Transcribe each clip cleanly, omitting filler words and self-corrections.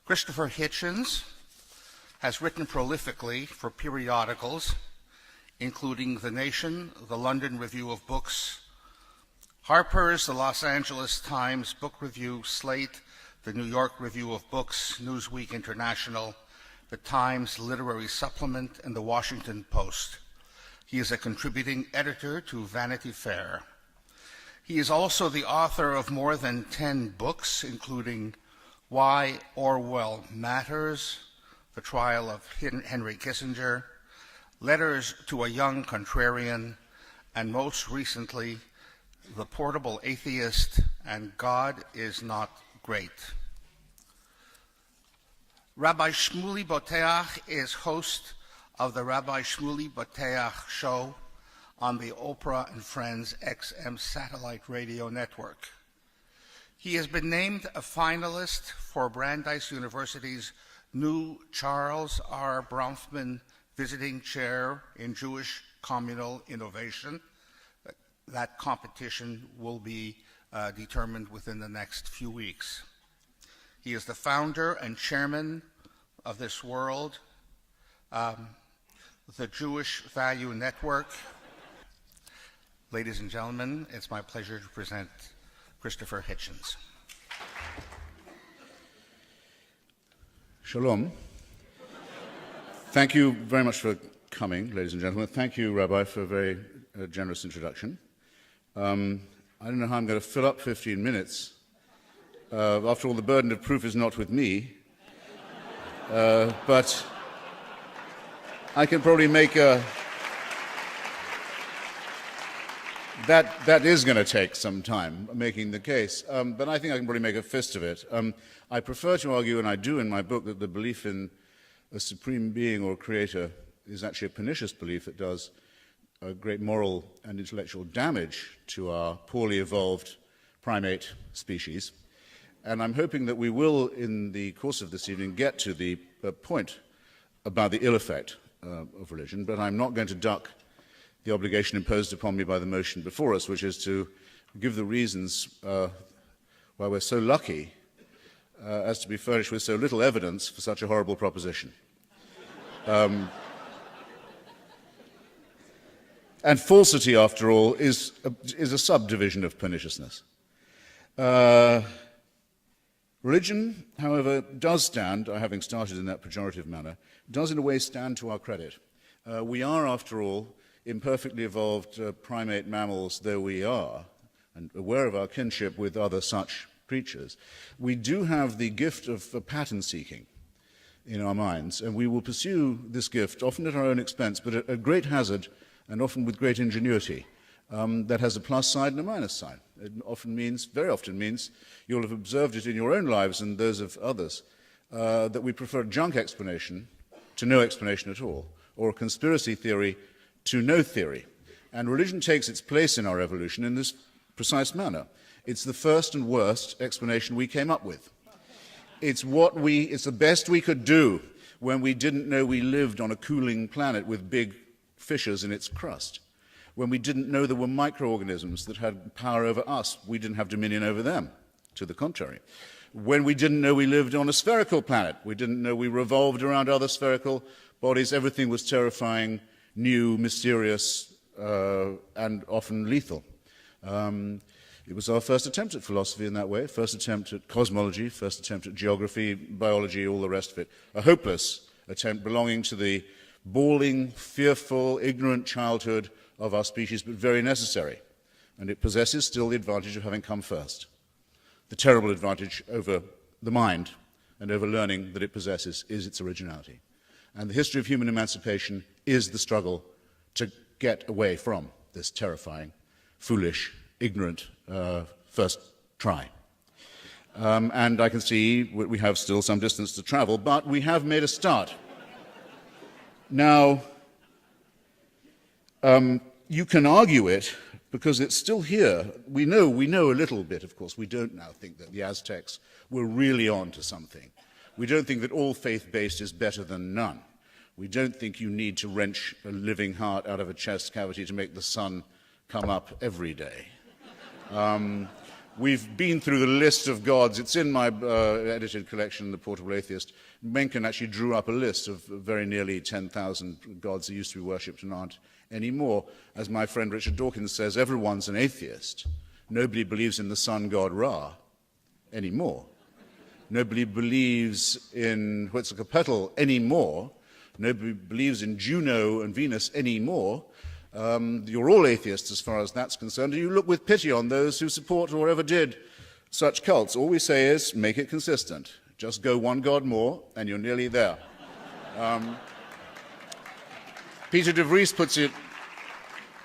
Christopher Hitchens has written prolifically for periodicals, including The Nation, the London Review of Books, Harper's, the Los Angeles Times Book Review, Slate, the New York Review of Books, Newsweek International, the Times Literary Supplement, and the Washington Post. He is a contributing editor to Vanity Fair. He is also the author of more than 10 books, including Why Orwell Matters, The Trial of Henry Kissinger, Letters to a Young Contrarian, and most recently, The Portable Atheist and God is Not Great. Rabbi Shmuley Boteach is host of the Rabbi Shmuley Boteach Show on the Oprah and Friends XM satellite radio network. He has been named a finalist for Brandeis University's new Charles R. Bronfman Visiting Chair in Jewish Communal Innovation. That competition will be determined within the next few weeks. He is the founder and chairman of This World, the Jewish Value Network. Ladies and gentlemen, it's my pleasure to present Christopher Hitchens. Shalom. Thank you very much for coming, ladies and gentlemen. Thank you, Rabbi, for a very generous introduction. I don't know how I'm going to fill up 15 minutes. After all, the burden of proof is not with me. But I can probably make a... That is going to take some time, making the case. But I think I can probably make a fist of it. I prefer to argue, and I do in my book, that the belief in a supreme being or creator is actually a pernicious belief that does a great moral and intellectual damage to our poorly evolved primate species. And I'm hoping that we will, in the course of this evening, get to the point about the ill effect of religion, but I'm not going to duck the obligation imposed upon me by the motion before us, which is to give the reasons why we're so lucky as to be furnished with so little evidence for such a horrible proposition. And falsity, after all, is a subdivision of perniciousness. Religion, however, does stand, having started in that pejorative manner, does in a way stand to our credit. We are, after all, imperfectly evolved primate mammals though we are, and aware of our kinship with other such creatures. We do have the gift of pattern seeking in our minds, and we will pursue this gift, often at our own expense, but at great hazard and often with great ingenuity. That has a plus side and a minus side. It very often means, you'll have observed it in your own lives and those of others, that we prefer a junk explanation to no explanation at all, or a conspiracy theory to no theory. And religion takes its place in our evolution in this precise manner. It's the first and worst explanation we came up with. It's the best we could do when we didn't know we lived on a cooling planet with big fissures in its crust. When we didn't know there were microorganisms that had power over us, we didn't have dominion over them. To the contrary. When we didn't know we lived on a spherical planet, we didn't know we revolved around other spherical bodies, everything was terrifying, new, mysterious, and often lethal. It was our first attempt at philosophy in that way, first attempt at cosmology, first attempt at geography, biology, all the rest of it. A hopeless attempt belonging to the bawling, fearful, ignorant childhood of our species, but very necessary. And it possesses still the advantage of having come first. The terrible advantage over the mind and over learning that it possesses is its originality. And the history of human emancipation is the struggle to get away from this terrifying, foolish, ignorant first try. And I can see we have still some distance to travel, but we have made a start. Now, you can argue it because it's still here. We know a little bit, of course. We don't now think that the Aztecs were really on to something. We don't think that all faith-based is better than none. We don't think you need to wrench a living heart out of a chest cavity to make the sun come up every day. We've been through the list of gods. It's in my edited collection, The Portable Atheist. Mencken actually drew up a list of very nearly 10,000 gods that used to be worshipped and aren't anymore. As my friend Richard Dawkins says, everyone's an atheist. Nobody believes in the sun god Ra anymore. Nobody believes in Huitzilopochtli anymore. Nobody believes in Juno and Venus anymore. You're all atheists as far as that's concerned, and you look with pity on those who support or ever did such cults. All we say is, make it consistent. Just go one god more, and you're nearly there. Peter de Vries puts it,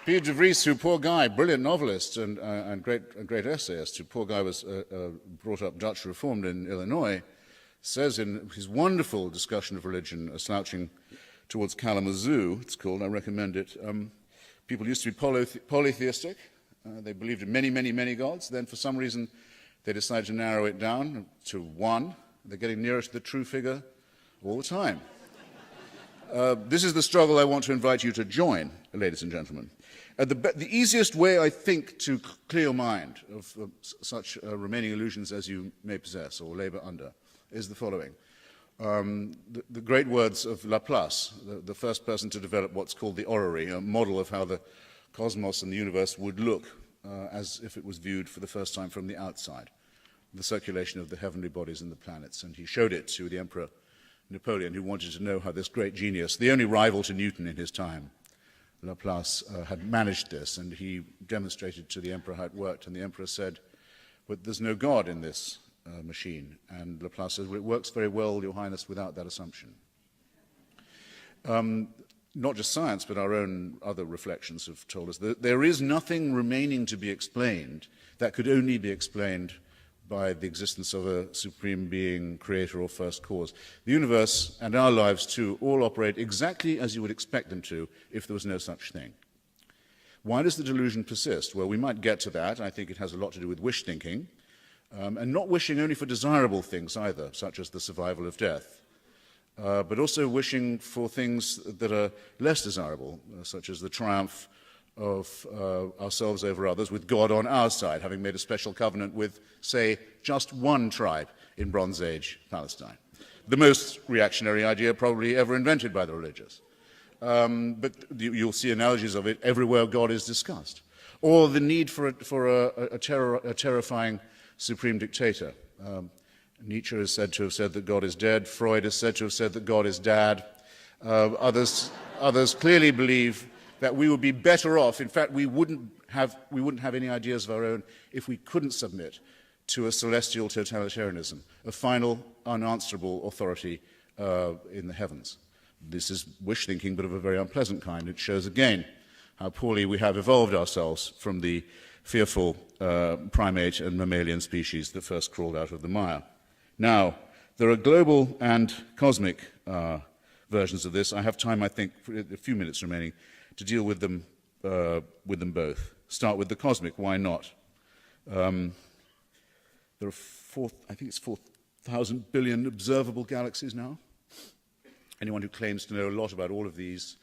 Peter de Vries, who, poor guy, brilliant novelist and great essayist, who, poor guy, was brought up Dutch Reformed in Illinois, says in his wonderful discussion of religion, Slouching Towards Kalamazoo, it's called, I recommend it, people used to be polytheistic. They believed in many, many, many gods. Then, for some reason, they decided to narrow it down to one. They're getting nearer to the true figure all the time. This is the struggle I want to invite you to join, ladies and gentlemen. The easiest way, I think, to clear your mind of such remaining illusions as you may possess or labor under is the following. The great words of Laplace, the first person to develop what's called the orrery, a model of how the cosmos and the universe would look as if it was viewed for the first time from the outside, the circulation of the heavenly bodies and the planets. And he showed it to the Emperor Napoleon, who wanted to know how this great genius, the only rival to Newton in his time, Laplace, had managed this. And he demonstrated to the Emperor how it worked. And the Emperor said, but there's no God in this machine. And Laplace says, well, it works very well, Your Highness, without that assumption. Not just science, but our own other reflections have told us that there is nothing remaining to be explained that could only be explained by the existence of a supreme being, creator, or first cause. The universe and our lives, too, all operate exactly as you would expect them to if there was no such thing. Why does the delusion persist? Well, we might get to that. I think it has a lot to do with wish thinking. And not wishing only for desirable things either, such as the survival of death, but also wishing for things that are less desirable, such as the triumph of ourselves over others, with God on our side, having made a special covenant with, say, just one tribe in Bronze Age Palestine. The most reactionary idea probably ever invented by the religious. But you'll see analogies of it everywhere God is discussed. Or the need for a terrifying supreme dictator. Nietzsche is said to have said that God is dead. Freud is said to have said that God is dad. Others clearly believe that we would be better off. In fact, we wouldn't have any ideas of our own if we couldn't submit to a celestial totalitarianism, a final, unanswerable authority in the heavens. This is wish thinking, but of a very unpleasant kind. It shows again how poorly we have evolved ourselves from the fearful primate and mammalian species that first crawled out of the mire. Now, there are global and cosmic versions of this. I have time, I think, for a few minutes remaining, to deal with them both. Start with the cosmic, why not? There are I think it's 4,000 billion observable galaxies now. Anyone who claims to know a lot about all of these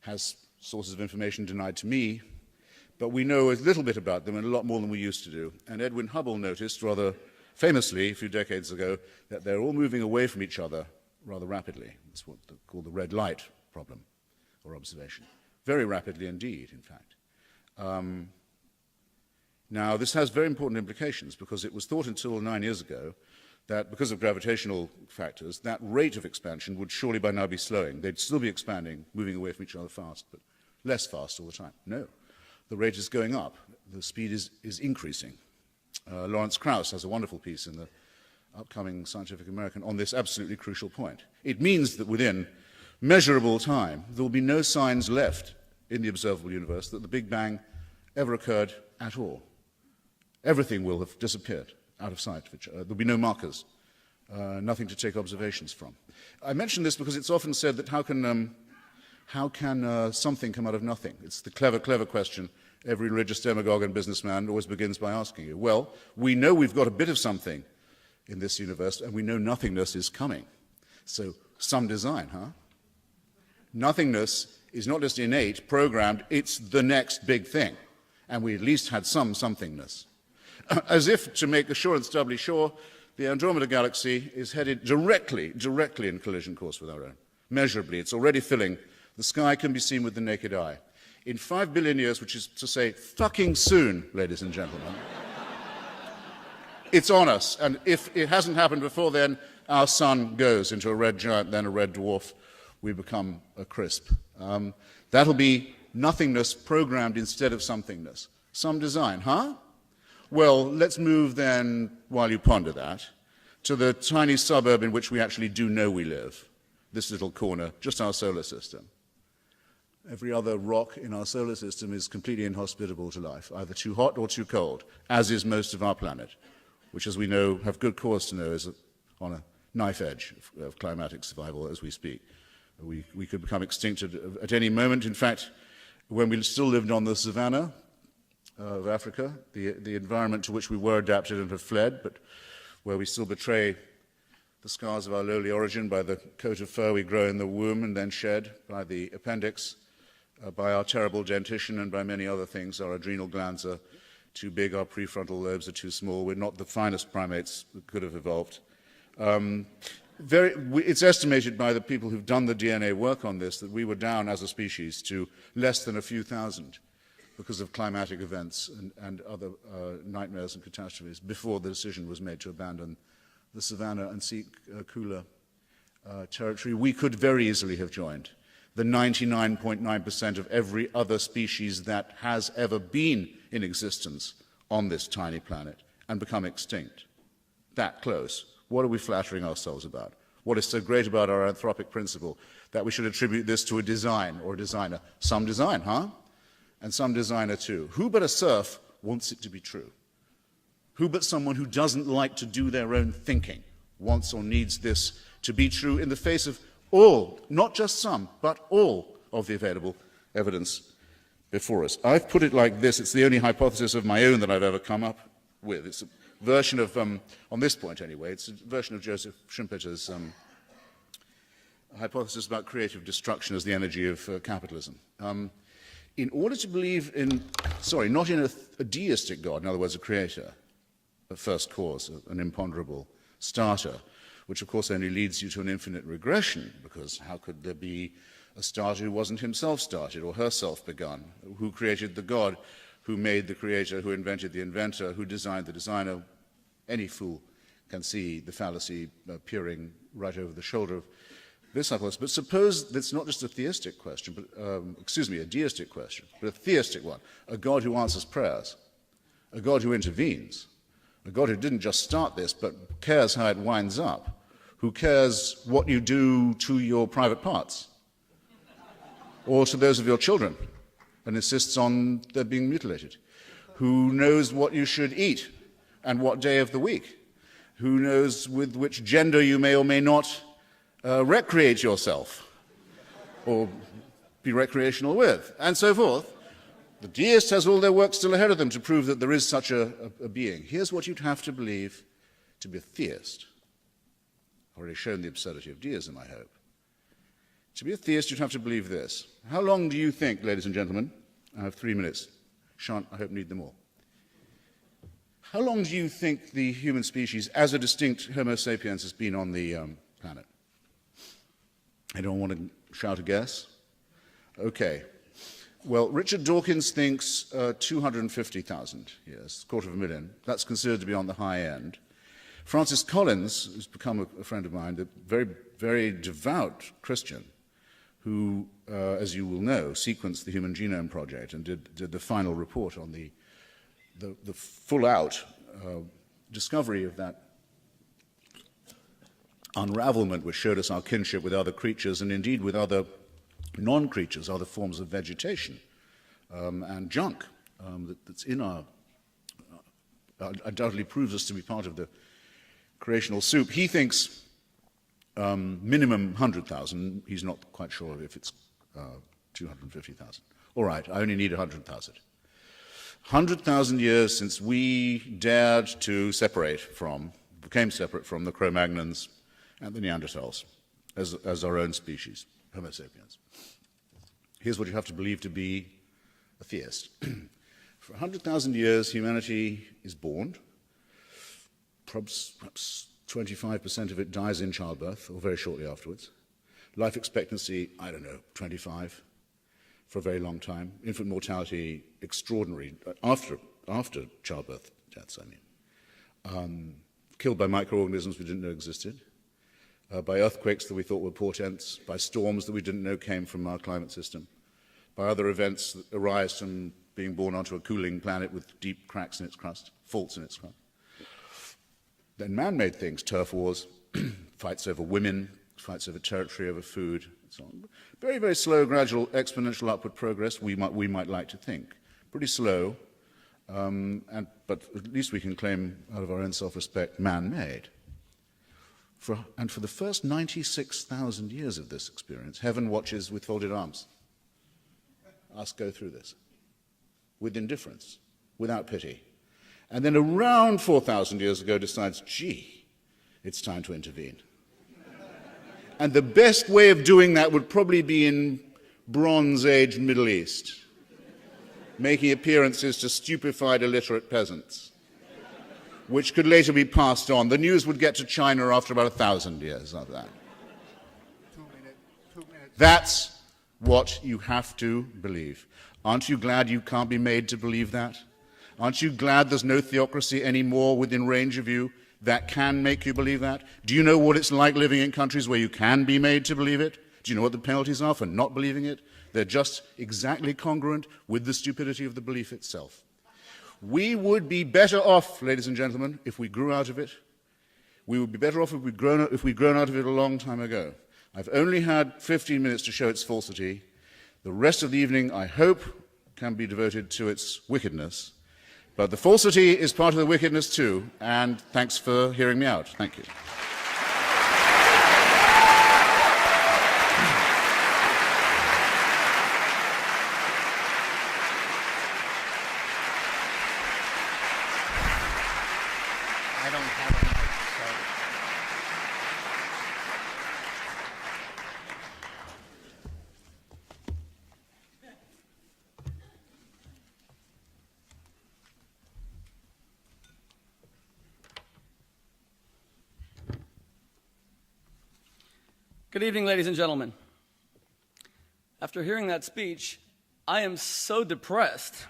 has sources of information denied to me, but we know a little bit about them and a lot more than we used to do. And Edwin Hubble noticed rather famously a few decades ago that they're all moving away from each other rather rapidly. It's what they call the red light problem or observation. Very rapidly indeed, in fact. Now, this has very important implications because it was thought until 9 years ago that because of gravitational factors, that rate of expansion would surely by now be slowing. They'd still be expanding, moving away from each other fast, but less fast all the time. No, the rate is going up. The speed is increasing. Lawrence Krauss has a wonderful piece in the upcoming Scientific American on this absolutely crucial point. It means that within measurable time, there will be no signs left in the observable universe that the Big Bang ever occurred at all. Everything will have disappeared out of sight. There will be no markers, nothing to take observations from. I mention this because it's often said that how can something come out of nothing? It's the clever question every religious demagogue and businessman always begins by asking you. Well, we know we've got a bit of something in this universe, and we know nothingness is coming. So, some design, huh? Nothingness is not just innate, programmed, it's the next big thing. And we at least had some somethingness. as if to make assurance doubly sure, the Andromeda Galaxy is headed directly in collision course with our own. Measurably, it's already filling. The sky can be seen with the naked eye. In 5 billion years, which is to say fucking soon, ladies and gentlemen, it's on us. And if it hasn't happened before then, our sun goes into a red giant, then a red dwarf. We become a crisp. That'll be nothingness programmed instead of somethingness. Some design, huh? Well, let's move then, while you ponder that, to the tiny suburb in which we actually do know we live. This little corner, just our solar system. Every other rock in our solar system is completely inhospitable to life, either too hot or too cold, as is most of our planet, which, as we know, have good cause to know, is on a knife edge of climatic survival as we speak. We could become extinct at any moment. In fact, when we still lived on the savanna of Africa, the environment to which we were adapted and have fled, but where we still betray the scars of our lowly origin by the coat of fur we grow in the womb and then shed, by the appendix, by our terrible dentition, and by many other things. Our adrenal glands are too big, our prefrontal lobes are too small. We're not the finest primates that could have evolved. It's estimated by the people who've done the DNA work on this that we were down as a species to less than a few thousand because of climatic events and other nightmares and catastrophes before the decision was made to abandon the savanna and seek cooler territory. We could very easily have joined the 99.9% of every other species that has ever been in existence on this tiny planet and become extinct. That close. What are we flattering ourselves about? What is so great about our anthropic principle that we should attribute this to a design or a designer? Some design, huh? And some designer too. Who but a serf wants it to be true? Who but someone who doesn't like to do their own thinking wants or needs this to be true in the face of all, not just some, but all of the available evidence before us? I've put it like this. It's the only hypothesis of my own that I've ever come up with. It's a version of, on this point anyway, it's a version of Joseph Schumpeter's hypothesis about creative destruction as the energy of capitalism. In order to believe in, not in a deistic God, in other words, a creator, a first cause, an imponderable starter, which of course only leads you to an infinite regression, because how could there be a starter who wasn't himself started or herself begun? Who created the God? Who made the creator? Who invented the inventor? Who designed the designer? Any fool can see the fallacy peering right over the shoulder of this hypothesis. But suppose that's not just a theistic question, but, a deistic question, but a theistic one. A God who answers prayers, a God who intervenes, a God who didn't just start this, but cares how it winds up, who cares what you do to your private parts or to those of your children and insists on their being mutilated, who knows what you should eat and what day of the week, who knows with which gender you may or may not recreate yourself or be recreational with, and so forth. The deist has all their work still ahead of them to prove that there is such a being. Here's what you'd have to believe to be a theist. I've already shown the absurdity of deism, I hope. To be a theist, you'd have to believe this. How long do you think, ladies and gentlemen, I have 3 minutes, shan't, I hope, need them all. How long do you think the human species, as a distinct Homo sapiens, has been on the planet? Anyone want to shout a guess? Okay. Well, Richard Dawkins thinks 250,000 years, 250,000. That's considered to be on the high end. Francis Collins, who's become a friend of mine, a very, very devout Christian, who, as you will know, sequenced the Human Genome Project and did the final report on the full-out discovery of that unravelment which showed us our kinship with other creatures and indeed with other non-creatures, other forms of vegetation and junk that's in our, undoubtedly proves us to be part of the creational soup. He thinks minimum 100,000. He's not quite sure if it's 250,000. All right, I only need 100,000. 100,000 years since we dared to became separate from the Cro-Magnons and the Neanderthals as our own species, Homo sapiens. Here's what you have to believe to be a theist. For 100,000 years, humanity is born. Perhaps 25% of it dies in childbirth or very shortly afterwards. Life expectancy, I don't know, 25 for a very long time. Infant mortality, extraordinary, after childbirth deaths, I mean. Killed by microorganisms we didn't know existed, by earthquakes that we thought were portents, by storms that we didn't know came from our climate system, by other events that arise from being born onto a cooling planet with deep cracks in its crust, faults in its crust. Then man-made things, turf wars, fights over women, fights over territory, over food, and so on. Very, very slow, gradual, exponential upward progress, we might like to think. Pretty slow, but at least we can claim, out of our own self-respect, man-made. And for the first 96,000 years of this experience, heaven watches with folded arms. Us go through this, with indifference, without pity. And then around 4,000 years ago decides, gee, it's time to intervene. And the best way of doing that would probably be in Bronze Age Middle East, making appearances to stupefied illiterate peasants, which could later be passed on. The news would get to China after about 1,000 years of that. 2 minutes. That's what you have to believe. Aren't you glad you can't be made to believe that? Aren't you glad there's no theocracy anymore within range of you that can make you believe that? Do you know what it's like living in countries where you can be made to believe it? Do you know what the penalties are for not believing it? They're just exactly congruent with the stupidity of the belief itself. We would be better off, ladies and gentlemen, if we grew out of it. We would be better off if we'd grown out of it a long time ago. I've only had 15 minutes to show its falsity. The rest of the evening, I hope, can be devoted to its wickedness. But the falsity is part of the wickedness too, and thanks for hearing me out. Thank you. I don't have a mic, so. Good evening, ladies and gentlemen. After hearing that speech, I am so depressed.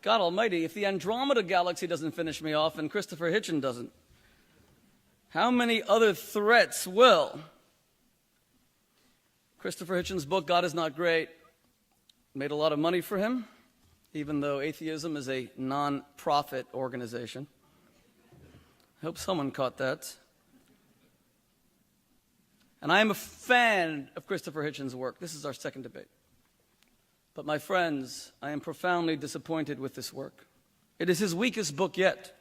God almighty, if the Andromeda Galaxy doesn't finish me off and Christopher Hitchens doesn't, how many other threats will? Christopher Hitchens' book, God Is Not Great, made a lot of money for him, even though atheism is a non-profit organization. I hope someone caught that. And I am a fan of Christopher Hitchens' work. This is our second debate. But my friends, I am profoundly disappointed with this work. It is his weakest book yet.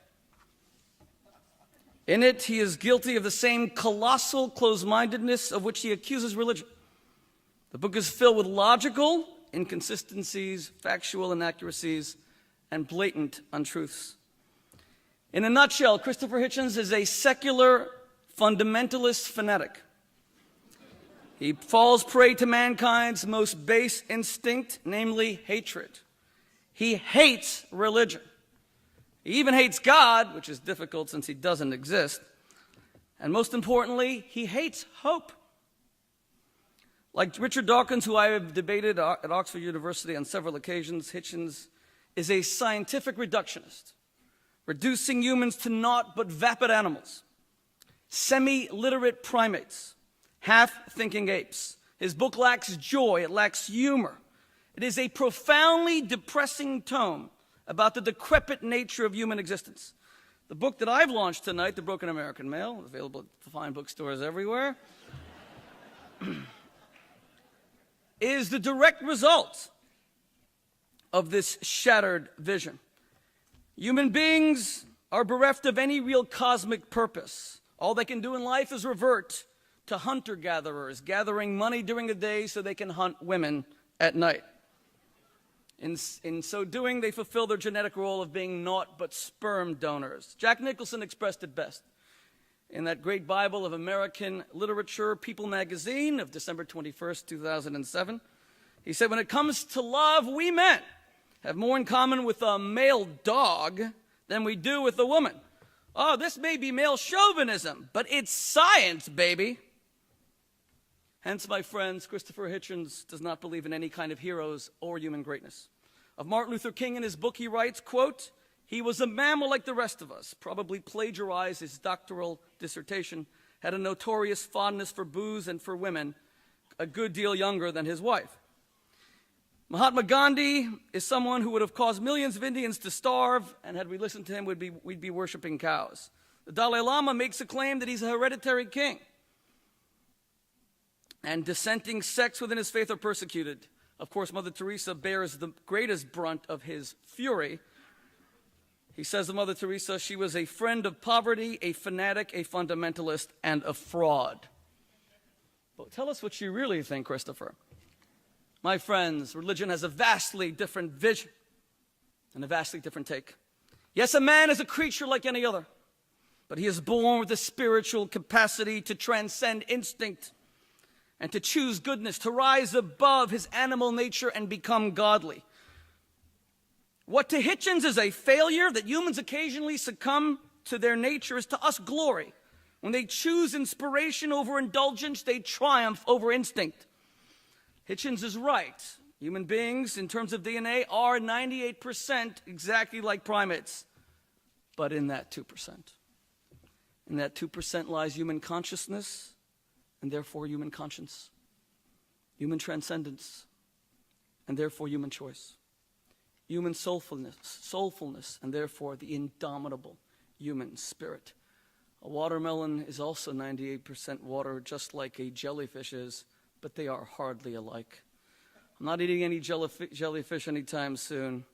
In it, he is guilty of the same colossal closed-mindedness of which he accuses religion. The book is filled with logical inconsistencies, factual inaccuracies, and blatant untruths. In a nutshell, Christopher Hitchens is a secular fundamentalist fanatic. He falls prey to mankind's most base instinct, namely hatred. He hates religion. He even hates God, which is difficult since he doesn't exist. And most importantly, he hates hope. Like Richard Dawkins, who I have debated at Oxford University on several occasions, Hitchens is a scientific reductionist, reducing humans to naught but vapid animals, semi-literate primates, half-thinking apes. His book lacks joy, it lacks humor. It is a profoundly depressing tome about the decrepit nature of human existence. The book that I've launched tonight, The Broken American Male, available at fine bookstores everywhere, is the direct result of this shattered vision. Human beings are bereft of any real cosmic purpose. All they can do in life is revert to hunter-gatherers, gathering money during the day so they can hunt women at night. In so doing, they fulfill their genetic role of being naught but sperm donors. Jack Nicholson expressed it best in that great Bible of American literature, People magazine of December 21st, 2007. He said, when it comes to love, we men have more in common with a male dog than we do with a woman. Oh, this may be male chauvinism, but it's science, baby. Hence, my friends, Christopher Hitchens does not believe in any kind of heroes or human greatness. Of Martin Luther King in his book, he writes, quote, "He was a mammal like the rest of us, probably plagiarized his doctoral dissertation, had a notorious fondness for booze and for women, a good deal younger than his wife." Mahatma Gandhi is someone who would have caused millions of Indians to starve, and had we listened to him, we'd be worshiping cows. The Dalai Lama makes a claim that he's a hereditary king, and dissenting sects within his faith are persecuted. Of course, Mother Teresa bears the greatest brunt of his fury. He says of Mother Teresa, she was a friend of poverty, a fanatic, a fundamentalist, and a fraud. But tell us what you really think, Christopher. My friends, religion has a vastly different vision and a vastly different take. Yes, a man is a creature like any other, but he is born with the spiritual capacity to transcend instinct and to choose goodness, to rise above his animal nature and become godly. What to Hitchens is a failure, that humans occasionally succumb to their nature, is to us glory. When they choose inspiration over indulgence, they triumph over instinct. Hitchens is right. Human beings, in terms of DNA, are 98% exactly like primates. But in that 2%. In that 2% lies human consciousness, and therefore human conscience. Human transcendence, and therefore human choice. Human soulfulness, and therefore the indomitable human spirit. A watermelon is also 98% water, just like a jellyfish is, but they are hardly alike. I'm not eating any jellyfish anytime soon,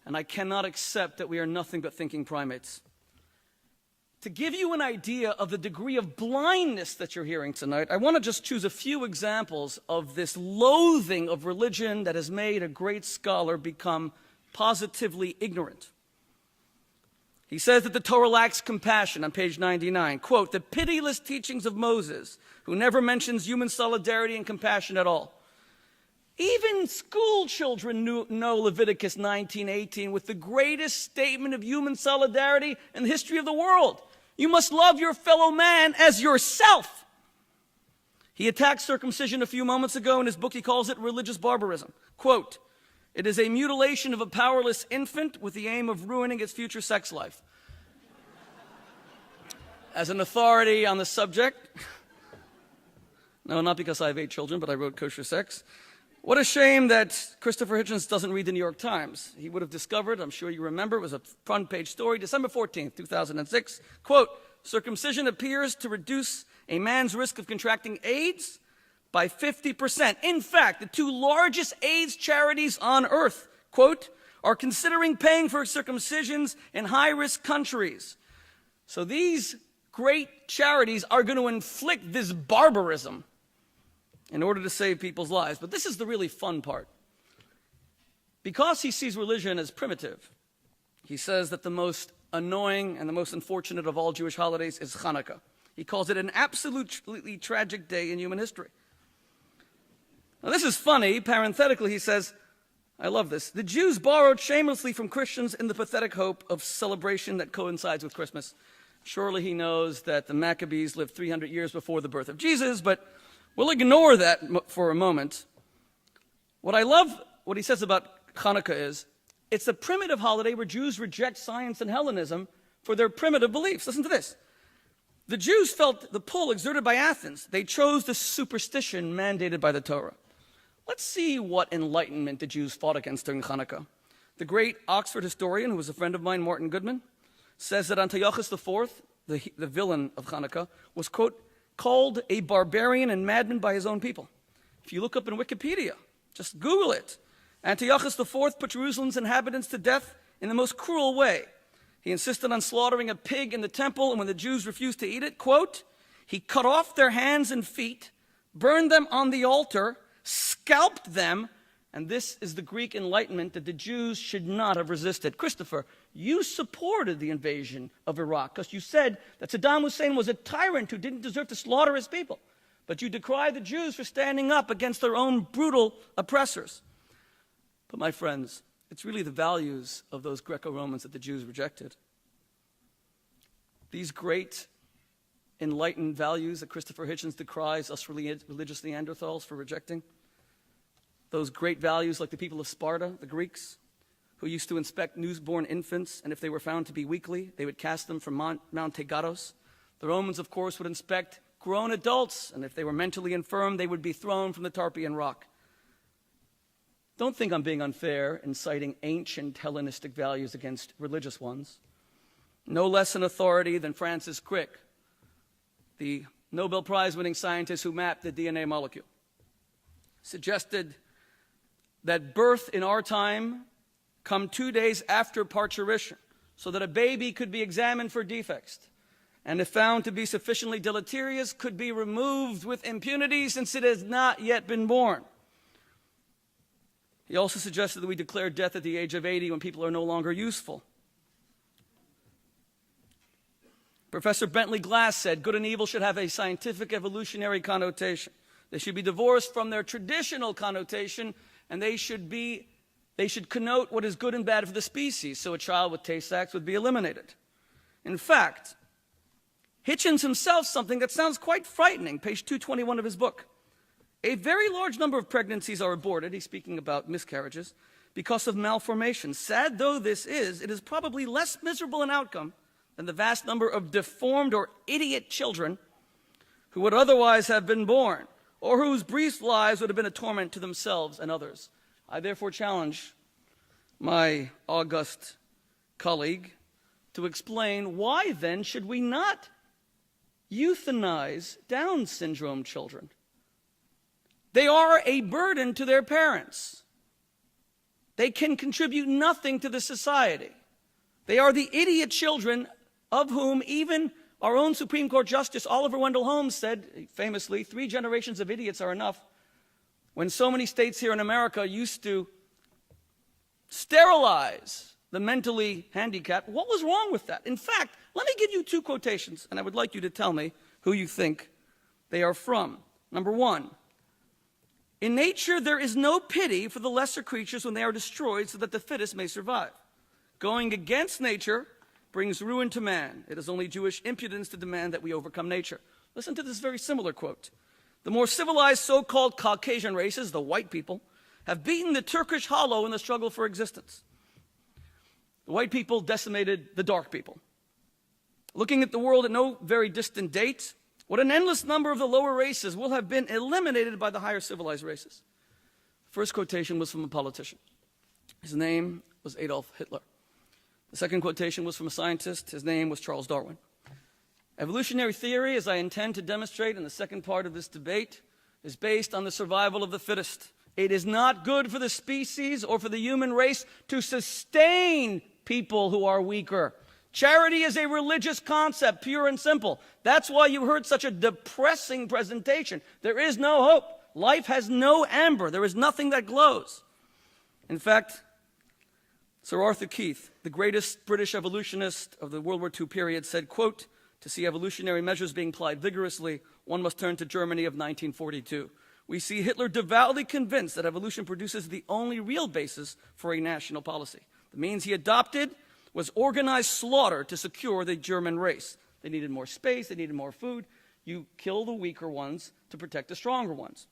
and I cannot accept that we are nothing but thinking primates. To give you an idea of the degree of blindness that you're hearing tonight, I want to just choose a few examples of this loathing of religion that has made a great scholar become positively ignorant. He says that the Torah lacks compassion on page 99. Quote, "The pitiless teachings of Moses, who never mentions human solidarity and compassion at all." Even school children know Leviticus 19:18 with the greatest statement of human solidarity in the history of the world. You must love your fellow man as yourself. He attacked circumcision a few moments ago. In his book, he calls it religious barbarism. Quote, "It is a mutilation of a powerless infant with the aim of ruining its future sex life." As an authority on the subject, no, not because I have 8 children, but I wrote Kosher Sex. What a shame that Christopher Hitchens doesn't read the New York Times. He would have discovered, I'm sure you remember, it was a front page story, December 14th, 2006. Quote, "Circumcision appears to reduce a man's risk of contracting AIDS by 50%. In fact, the 2 largest AIDS charities on earth, quote, are considering paying for circumcisions in high-risk countries." So these great charities are going to inflict this barbarism in order to save people's lives. But this is the really fun part. Because he sees religion as primitive, he says that the most annoying and the most unfortunate of all Jewish holidays is Hanukkah. He calls it an absolutely tragic day in human history. Now this is funny. Parenthetically, he says, I love this, "The Jews borrowed shamelessly from Christians in the pathetic hope of celebration that coincides with Christmas." Surely he knows that the Maccabees lived 300 years before the birth of Jesus, but we'll ignore that for a moment. What I love, what he says about Hanukkah is, it's a primitive holiday where Jews reject science and Hellenism for their primitive beliefs. Listen to this. The Jews felt the pull exerted by Athens. They chose the superstition mandated by the Torah. Let's see what enlightenment the Jews fought against during Hanukkah. The great Oxford historian, who was a friend of mine, Martin Goodman, says that Antiochus IV, the villain of Hanukkah, was, quote, "called a barbarian and madman by his own people." If you look up in Wikipedia, just Google it. Antiochus IV put Jerusalem's inhabitants to death in the most cruel way. He insisted on slaughtering a pig in the temple, and when the Jews refused to eat it, quote, "he cut off their hands and feet, burned them on the altar, scalped them," and this is the Greek Enlightenment that the Jews should not have resisted. Christopher, you supported the invasion of Iraq because you said that Saddam Hussein was a tyrant who didn't deserve to slaughter his people. But you decried the Jews for standing up against their own brutal oppressors. But my friends, It's really the values of those Greco-Romans that the Jews rejected. These great enlightened values that Christopher Hitchens decries us religious Neanderthals for rejecting. Those great values like the people of Sparta, the Greeks, who used to inspect newborn infants, and if they were found to be weakly, they would cast them from Mount Tegaros. The Romans, of course, would inspect grown adults, and if they were mentally infirm, they would be thrown from the Tarpeian Rock. Don't think I'm being unfair in citing ancient Hellenistic values against religious ones. No less an authority than Francis Crick, the Nobel Prize-winning scientist who mapped the DNA molecule, suggested that birth in our time come 2 days after parturition, so that a baby could be examined for defects, and if found to be sufficiently deleterious, could be removed with impunity since it has not yet been born. He also suggested that we declare death at the age of 80 when people are no longer useful. Professor Bentley Glass said good and evil should have a scientific evolutionary connotation. They should be divorced from their traditional connotation, and they should connote what is good and bad for the species, so a child with Tay-Sachs would be eliminated. In fact, Hitchens himself, something that sounds quite frightening, page 221 of his book. A very large number of pregnancies are aborted, he's speaking about miscarriages, because of malformation. Sad though this is, it is probably less miserable an outcome than the vast number of deformed or idiot children who would otherwise have been born, or whose brief lives would have been a torment to themselves and others. I therefore challenge my august colleague to explain why then should we not euthanize Down syndrome children? They are a burden to their parents. They can contribute nothing to the society. They are the idiot children of whom even our own Supreme Court Justice Oliver Wendell Holmes said, famously, 3 generations of idiots are enough. When so many states here in America used to sterilize the mentally handicapped, what was wrong with that? In fact, let me give you 2 quotations, and I would like you to tell me who you think they are from. Number 1, in nature there is no pity for the lesser creatures when they are destroyed so that the fittest may survive. Going against nature brings ruin to man. It is only Jewish impudence to demand that we overcome nature. Listen to this very similar quote. The more civilized so-called Caucasian races, the white people, have beaten the Turkish hollow in the struggle for existence. The white people decimated the dark people. Looking at the world at no very distant date, what an endless number of the lower races will have been eliminated by the higher civilized races. First quotation was from a politician. His name was Adolf Hitler. The second quotation was from a scientist. His name was Charles Darwin. Evolutionary theory, as I intend to demonstrate in the second part of this debate, is based on the survival of the fittest. It is not good for the species or for the human race to sustain people who are weaker. Charity is a religious concept, pure and simple. That's why you heard such a depressing presentation. There is no hope. Life has no amber. There is nothing that glows. In fact, Sir Arthur Keith, the greatest British evolutionist of the World War II period, said, quote, to see evolutionary measures being applied vigorously, one must turn to Germany of 1942. We see Hitler devoutly convinced that evolution produces the only real basis for a national policy. The means he adopted was organized slaughter to secure the German race. They needed more space, they needed more food. You kill the weaker ones to protect the stronger ones.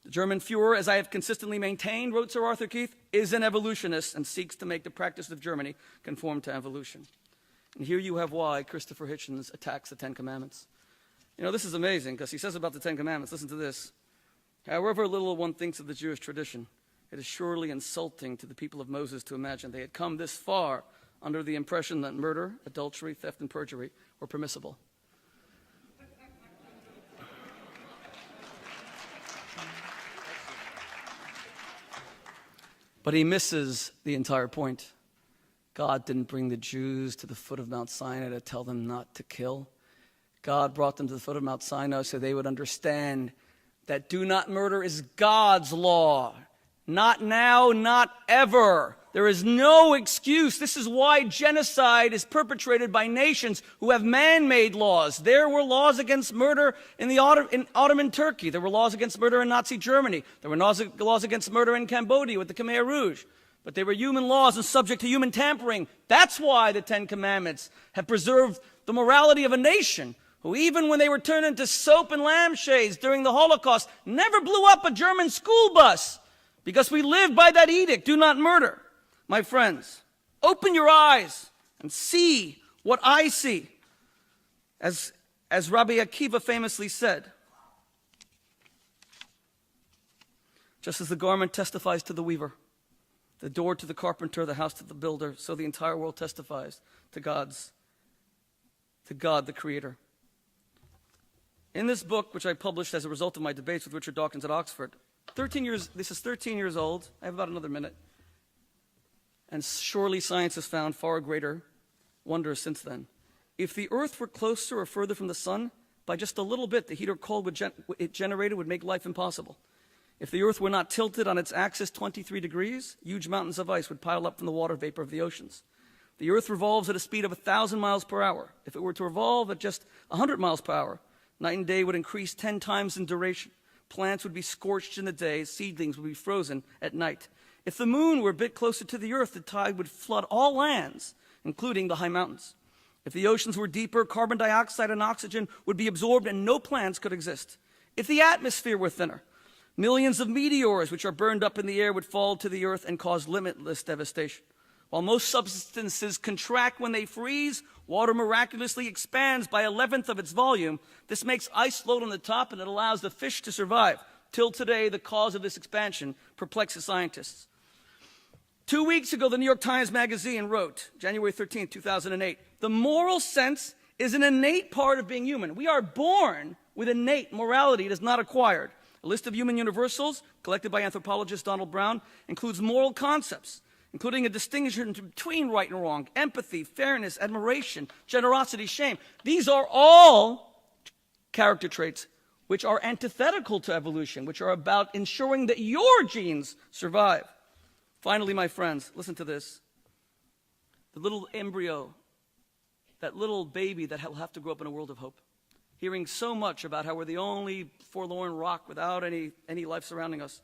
The German Führer, as I have consistently maintained, wrote Sir Arthur Keith, is an evolutionist and seeks to make the practice of Germany conform to evolution. And here you have why Christopher Hitchens attacks the 10 Commandments. You know, this is amazing because he says about the 10 Commandments, listen to this. However little one thinks of the Jewish tradition, it is surely insulting to the people of Moses to imagine they had come this far under the impression that murder, adultery, theft, and perjury were permissible. But he misses the entire point. God didn't bring the Jews to the foot of Mount Sinai to tell them not to kill. God brought them to the foot of Mount Sinai so they would understand that do not murder is God's law. Not now, not ever. There is no excuse. This is why genocide is perpetrated by nations who have man-made laws. There were laws against murder in Ottoman Turkey. There were laws against murder in Nazi Germany. There were laws against murder in Cambodia with the Khmer Rouge. but they were human laws and subject to human tampering. That's why the Ten Commandments have preserved the morality of a nation who, even when they were turned into soap and lampshades during the Holocaust, never blew up a German school bus, because we lived by that edict, do not murder. My friends, open your eyes and see what I see. As Rabbi Akiva famously said, just as the garment testifies to the weaver, the door to the carpenter, the house to the builder, so the entire world testifies to God, the Creator. In this book, which I published as a result of my debates with Richard Dawkins at Oxford, this is 13 years old. I have about another minute. And surely science has found far greater wonders since then. If the Earth were closer or further from the sun, by just a little bit, the heat or cold it generated would make life impossible. If the Earth were not tilted on its axis 23 degrees, huge mountains of ice would pile up from the water vapor of the oceans. The Earth revolves at a speed of 1,000 miles per hour. If it were to revolve at just 100 miles per hour, night and day would increase 10 times in duration. Plants would be scorched in the day, seedlings would be frozen at night. If the moon were a bit closer to the Earth, the tide would flood all lands, including the high mountains. If the oceans were deeper, carbon dioxide and oxygen would be absorbed and no plants could exist. If the atmosphere were thinner, millions of meteors which are burned up in the air would fall to the Earth and cause limitless devastation. While most substances contract when they freeze, water miraculously expands by 1/11 of its volume. This makes ice float on the top and it allows the fish to survive. Till today, the cause of this expansion perplexes scientists. 2 weeks ago, the New York Times Magazine wrote, January 13, 2008, the moral sense is an innate part of being human. We are born with innate morality. It is not acquired. A list of human universals, collected by anthropologist Donald Brown, includes moral concepts, including a distinction between right and wrong, empathy, fairness, admiration, generosity, shame. These are all character traits which are antithetical to evolution, which are about ensuring that your genes survive. Finally, my friends, listen to this. The little embryo, that little baby that will have to grow up in a world of hope, hearing so much about how we're the only forlorn rock without any life surrounding us.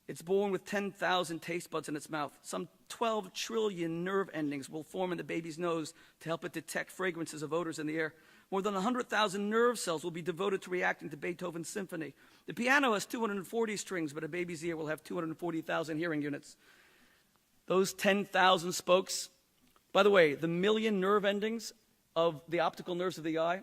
It's born with 10,000 taste buds in its mouth. Some 12 trillion nerve endings will form in the baby's nose to help it detect fragrances of odors in the air. More than 100,000 nerve cells will be devoted to reacting to Beethoven's symphony. The piano has 240 strings, but a baby's ear will have 240,000 hearing units. Those 10,000 spokes, by the way, the million nerve endings of the optical nerves of the eye,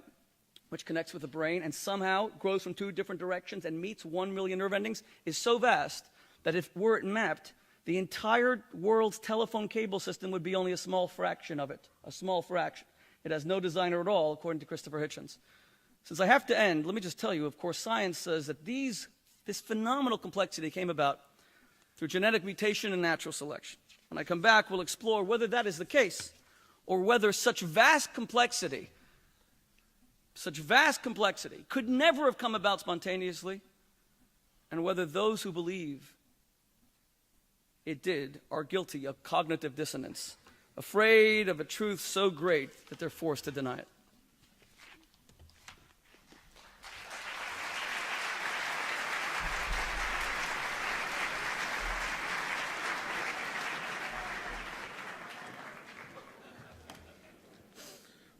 which connects with the brain and somehow grows from 2 different directions and meets 1 million nerve endings, is so vast that if were it mapped, the entire world's telephone cable system would be only a small fraction of it, a small fraction. It has no designer at all, according to Christopher Hitchens. Since I have to end, let me just tell you, of course, science says that this phenomenal complexity came about through genetic mutation and natural selection. When I come back, we'll explore whether that is the case, or whether such vast complexity could never have come about spontaneously, and whether those who believe it did are guilty of cognitive dissonance, afraid of a truth so great that they're forced to deny it.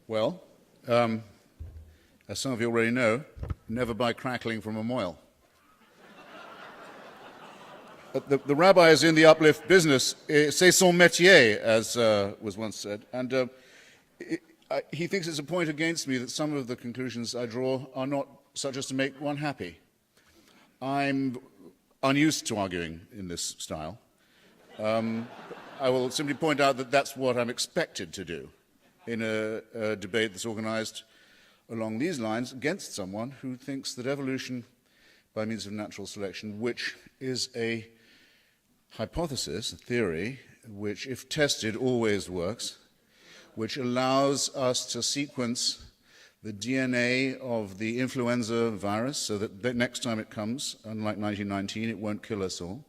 Well, as some of you already know, never buy crackling from a moil. The rabbis in the uplift business, c'est son métier, as was once said, and he thinks it's a point against me that some of the conclusions I draw are not such as to make one happy. I'm unused to arguing in this style. I will simply point out that that's what I'm expected to do in a debate that's organized along these lines against someone who thinks that evolution by means of natural selection, which is a hypothesis, a theory, which, if tested, always works, which allows us to sequence the DNA of the influenza virus so that the next time it comes, unlike 1919, it won't kill us all,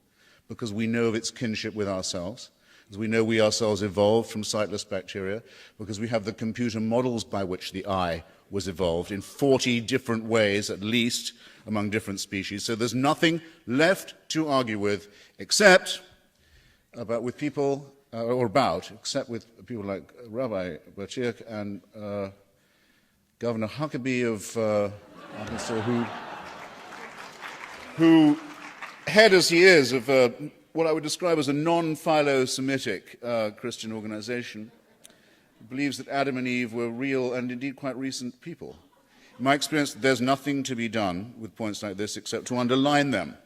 because we know of its kinship with ourselves, as we know we ourselves evolved from sightless bacteria, because we have the computer models by which the eye was evolved in 40 different ways, at least, among different species. So there's nothing left to argue with except with people, except with people like Rabbi Boteach and Governor Huckabee of Arkansas, who, head as he is of what I would describe as a non-philo-Semitic Christian organization, believes that Adam and Eve were real and indeed quite recent people. In my experience, there's nothing to be done with points like this except to underline them.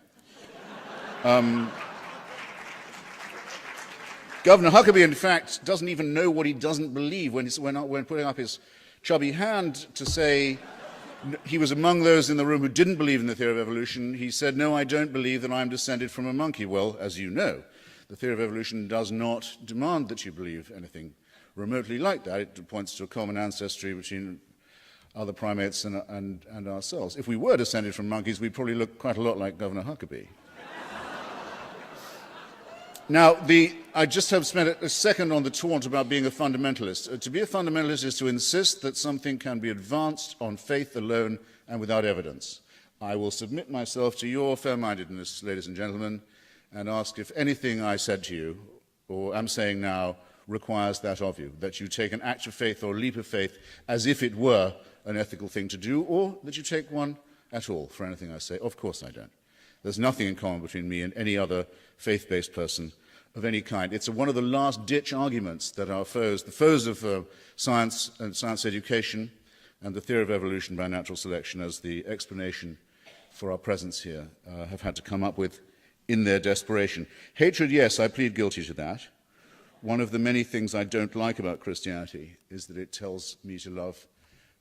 Governor Huckabee, in fact, doesn't even know what he doesn't believe when putting up his chubby hand to say he was among those in the room who didn't believe in the theory of evolution. He said, "No, I don't believe that I'm descended from a monkey." Well, as you know, the theory of evolution does not demand that you believe anything remotely like that. It points to a common ancestry between other primates and ourselves. If we were descended from monkeys, we'd probably look quite a lot like Governor Huckabee. Now, I just have spent a second on the taunt about being a fundamentalist. To be a fundamentalist is to insist that something can be advanced on faith alone and without evidence. I will submit myself to your fair-mindedness, ladies and gentlemen, and ask if anything I said to you, or am saying now, requires that of you, that you take an act of faith or a leap of faith as if it were an ethical thing to do, or that you take one at all for anything I say. Of course I don't. There's nothing in common between me and any other faith-based person of any kind. It's one of the last-ditch arguments that our foes, the foes of science and science education and the theory of evolution by natural selection as the explanation for our presence here, have had to come up with in their desperation. Hatred, yes, I plead guilty to that. One of the many things I don't like about Christianity is that it tells me to love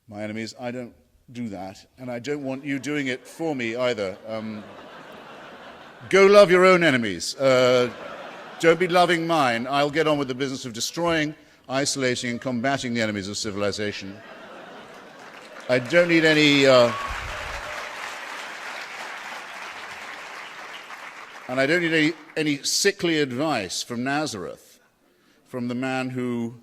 my enemies. I don't do that, and I don't want you doing it for me either. Go love your own enemies. Don't be loving mine. I'll get on with the business of destroying, isolating, and combating the enemies of civilization. I don't need any... and I don't need any sickly advice from Nazareth, from the man who,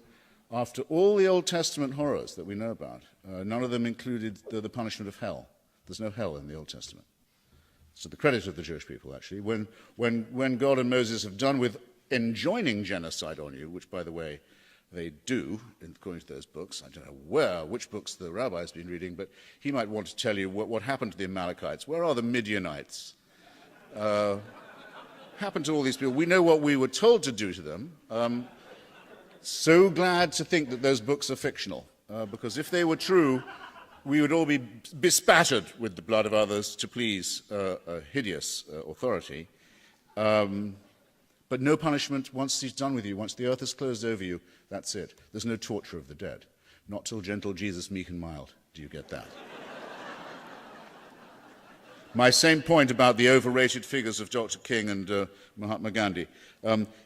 after all the Old Testament horrors that we know about, none of them included the punishment of hell. There's no hell in the Old Testament. So the credit of the Jewish people, actually, when God and Moses have done with enjoining genocide on you, which, by the way, they do, according to those books. I don't know which books the rabbi's been reading, but he might want to tell you what happened to the Amalekites. Where are the Midianites? Happened to all these people. We know what we were told to do to them. So glad to think that those books are fictional, because if they were true, we would all be bespattered with the blood of others to please a hideous authority. But no punishment once he's done with you, once the earth is closed over you, that's it. There's no torture of the dead. Not till gentle Jesus, meek and mild. Do you get that? My same point about the overrated figures of Dr. King and Mahatma Gandhi.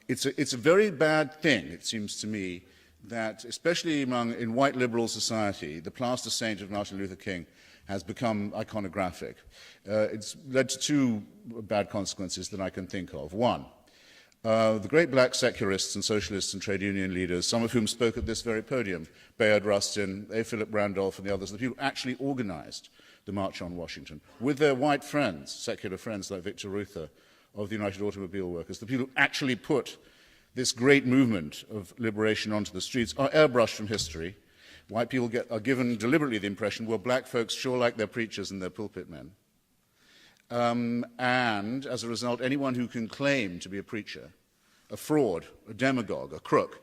It's a very bad thing, it seems to me, that especially in white liberal society, the plaster saint of Martin Luther King has become iconographic. It's led to two bad consequences that I can think of. One, the great black secularists and socialists and trade union leaders, some of whom spoke at this very podium, Bayard Rustin, A. Philip Randolph and the others, the people who actually organized the March on Washington, with their white friends, secular friends like Victor Reuther of the United Automobile Workers, the people who actually put this great movement of liberation onto the streets, are airbrushed from history. White people are given deliberately the impression, well, black folks sure like their preachers and their pulpit men. And as a result, anyone who can claim to be a preacher, a fraud, a demagogue, a crook,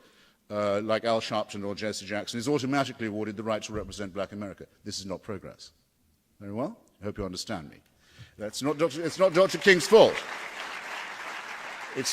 like Al Sharpton or Jesse Jackson, is automatically awarded the right to represent black America. This is not progress. Very well? I hope you understand me. It's not Dr. King's fault.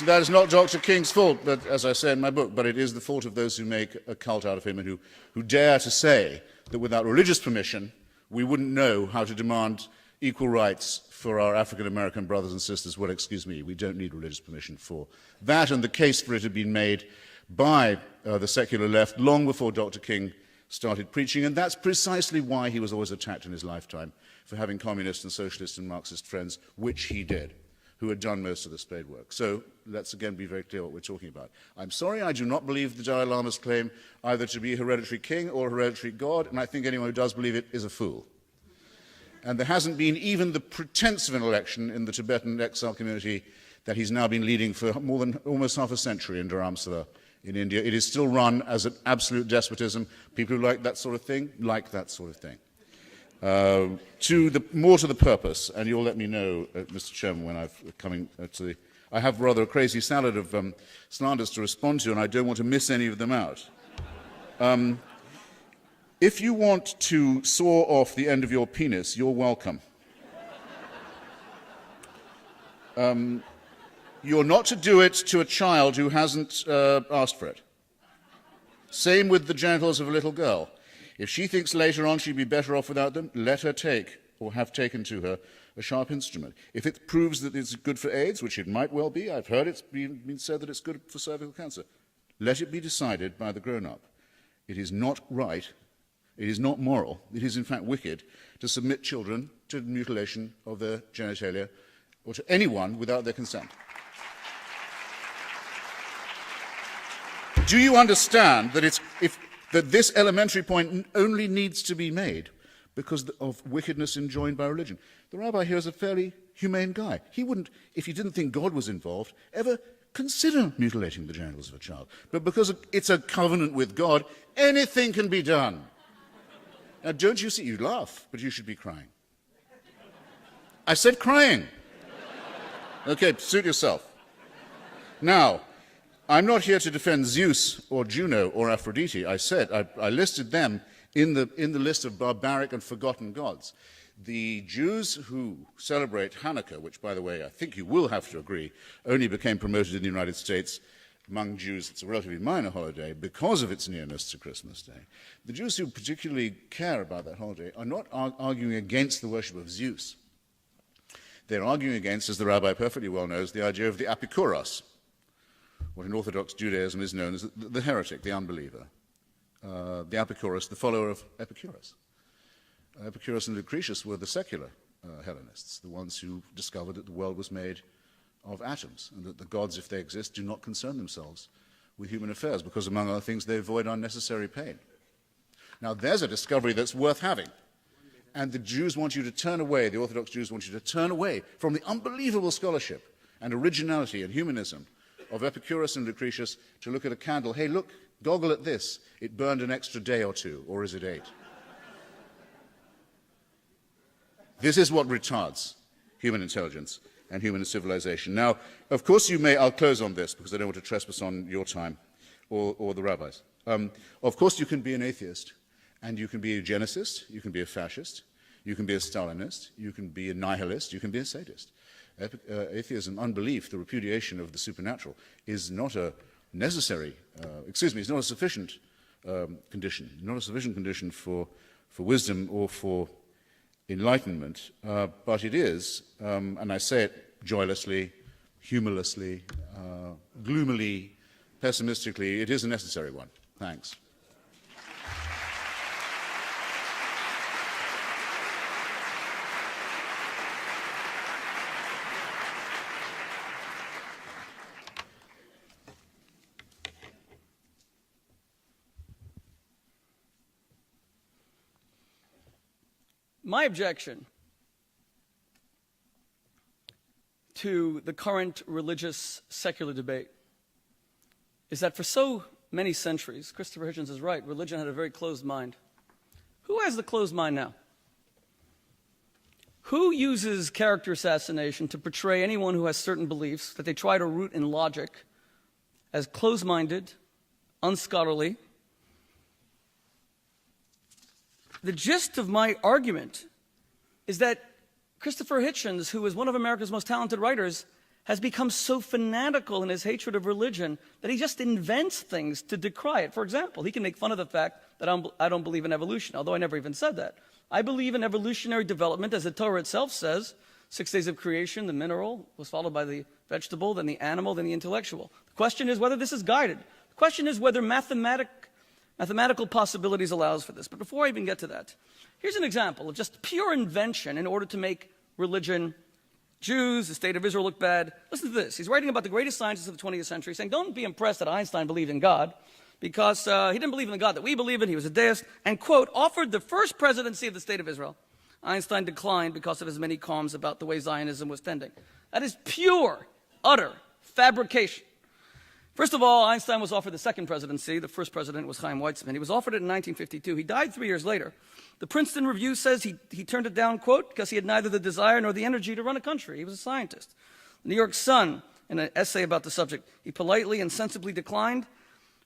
That is not Dr. King's fault, but, as I say in my book, but it is the fault of those who make a cult out of him and who dare to say that without religious permission, we wouldn't know how to demand equal rights for our African-American brothers and sisters. Well, excuse me, we don't need religious permission for that, and the case for it had been made by the secular left long before Dr. King started preaching, and that's precisely why he was always attacked in his lifetime, for having communist and socialist and Marxist friends, which he did, who had done most of the spade work. So let's again be very clear what we're talking about. I'm sorry, I do not believe the Dalai Lama's claim either to be a hereditary king or a hereditary god, and I think anyone who does believe it is a fool. And there hasn't been even the pretense of an election in the Tibetan exile community that he's now been leading for more than almost half a century in Dharamsala in India. It is still run as an absolute despotism. People who like that sort of thing like that sort of thing. More to the purpose, and you'll let me know, Mr. Chairman, when I'm coming to the... I have rather a crazy salad of slanders to respond to, and I don't want to miss any of them out. If you want to saw off the end of your penis, you're welcome. You're not to do it to a child who hasn't asked for it. Same with the genitals of a little girl. If she thinks later on she'd be better off without them, let her take, or have taken to her, a sharp instrument. If it proves that it's good for AIDS, which it might well be, I've heard it's been said that it's good for cervical cancer, let it be decided by the grown-up. It is not right, it is not moral, it is in fact wicked to submit children to mutilation of their genitalia or to anyone without their consent. Do you understand that, that this elementary point only needs to be made because of wickedness enjoined by religion? The rabbi here is a fairly humane guy. He wouldn't, if he didn't think God was involved, ever consider mutilating the genitals of a child. But because it's a covenant with God, anything can be done. Now, don't you see? You laugh, but you should be crying. I said crying. Okay, suit yourself. Now, I'm not here to defend Zeus or Juno or Aphrodite. I listed them in the list of barbaric and forgotten gods. The Jews who celebrate Hanukkah, which, by the way, I think you will have to agree, only became promoted in the United States among Jews. It's a relatively minor holiday because of its nearness to Christmas Day. The Jews who particularly care about that holiday are not arguing against the worship of Zeus. They're arguing against, as the rabbi perfectly well knows, the idea of the Epikuros, what in Orthodox Judaism is known as the heretic, the unbeliever. The Epikuros, the follower of Epicurus. Epicurus and Lucretius were the secular Hellenists, the ones who discovered that the world was made of atoms, and that the gods, if they exist, do not concern themselves with human affairs, because, among other things, they avoid unnecessary pain. Now, there's a discovery that's worth having, and the Jews want you to turn away, the Orthodox Jews want you to turn away from the unbelievable scholarship and originality and humanism of Epicurus and Lucretius to look at a candle. Hey, look, goggle at this. It burned an extra day or two, or is it 8? This is what retards human intelligence and human civilization. Now, of course you may, I'll close on this because I don't want to trespass on your time or the rabbis. Of course you can be an atheist, and you can be a eugenicist, you can be a fascist, you can be a Stalinist, you can be a nihilist, you can be a sadist. Atheism, unbelief, the repudiation of the supernatural is not a necessary, it's not a sufficient condition, not a sufficient condition for wisdom or for enlightenment, but it is, and I say it joylessly, humorlessly, gloomily, pessimistically, it is a necessary one. Thanks. My objection to the current religious secular debate is that for so many centuries, Christopher Hitchens is right, religion had a very closed mind. Who has the closed mind now? Who uses character assassination to portray anyone who has certain beliefs that they try to root in logic as closed-minded, unscholarly? The gist of my argument is that Christopher Hitchens, who is one of America's most talented writers, has become so fanatical in his hatred of religion that he just invents things to decry it. For example, he can make fun of the fact that I don't believe in evolution, although I never even said that. I believe in evolutionary development, as the Torah itself says. 6 days of creation, the mineral was followed by the vegetable, then the animal, then the intellectual. The question is whether this is guided. The question is whether mathematical possibilities allows for this. But before I even get to that, here's an example of just pure invention in order to make religion, Jews, the state of Israel look bad. Listen to this. He's writing about the greatest scientists of the 20th century, saying, don't be impressed that Einstein believed in God, because he didn't believe in the God that we believe in. He was a deist, and, quote, offered the first presidency of the state of Israel. Einstein declined because of his many qualms about the way Zionism was tending. That is pure, utter fabrication. First of all, Einstein was offered the second presidency. The first president was Chaim Weizmann. He was offered it in 1952. He died 3 years later. The Princeton Review says he turned it down, quote, because he had neither the desire nor the energy to run a country. He was a scientist. The New York Sun, in an essay about the subject, he politely and sensibly declined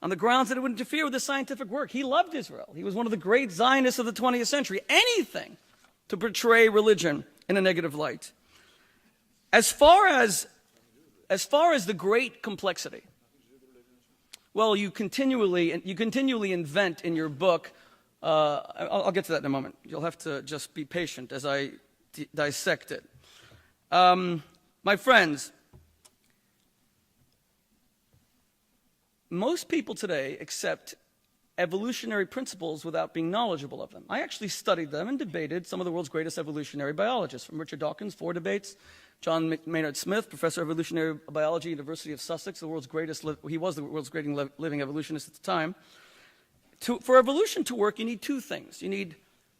on the grounds that it would interfere with his scientific work. He loved Israel. He was one of the great Zionists of the 20th century. Anything to portray religion in a negative light. As far as the great complexity, well, you continually invent in your book. I'll get to that in a moment. You'll have to just be patient as I dissect it. My friends, most people today accept evolutionary principles without being knowledgeable of them. I actually studied them and debated some of the world's greatest evolutionary biologists, from Richard Dawkins, 4 debates, John Maynard Smith, professor of evolutionary biology, University of Sussex, he was the world's greatest living evolutionist at the time. For evolution to work, you need 2 things. You need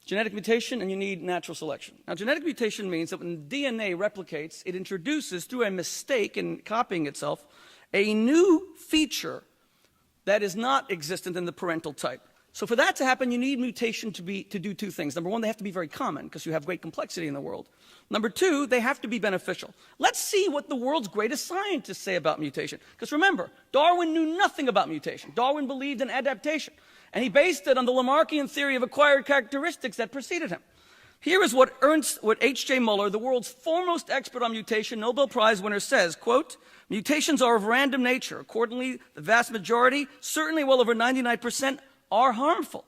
genetic mutation and you need natural selection. Now, genetic mutation means that when DNA replicates, it introduces, through a mistake in copying itself, a new feature that is not existent in the parental type. So for that to happen, you need mutation to do 2 things. Number 1, they have to be very common because you have great complexity in the world. Number 2, they have to be beneficial. Let's see what the world's greatest scientists say about mutation. Because remember, Darwin knew nothing about mutation. Darwin believed in adaptation. And he based it on the Lamarckian theory of acquired characteristics that preceded him. Here is what H.J. Muller, the world's foremost expert on mutation, Nobel Prize winner, says, quote, mutations are of random nature. Accordingly, the vast majority, certainly well over 99%, are harmful.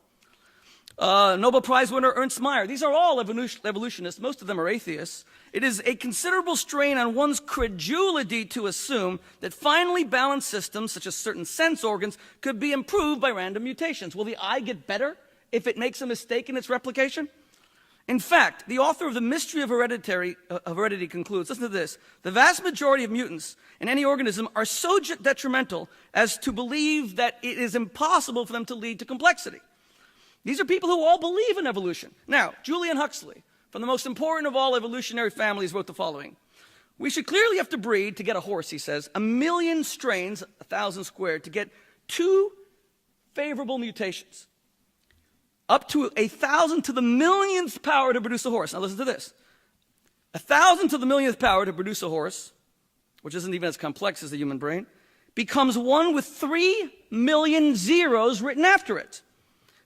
Nobel Prize winner Ernst Mayr. These are all evolutionists. Most of them are atheists. It is a considerable strain on one's credulity to assume that finely balanced systems, such as certain sense organs, could be improved by random mutations. Will the eye get better if it makes a mistake in its replication? In fact, the author of The Mystery of Heredity concludes, listen to this, the vast majority of mutants in any organism are so detrimental as to believe that it is impossible for them to lead to complexity. These are people who all believe in evolution. Now, Julian Huxley, from the most important of all evolutionary families, wrote the following. We should clearly have to breed, to get a horse, he says, 1 million strains, 1,000 squared, to get 2 favorable mutations. Up to 1,000 to the millionth power to produce a horse. Now listen to this. 1,000 to the millionth power to produce a horse, which isn't even as complex as the human brain, becomes 1 with 3 million zeros written after it.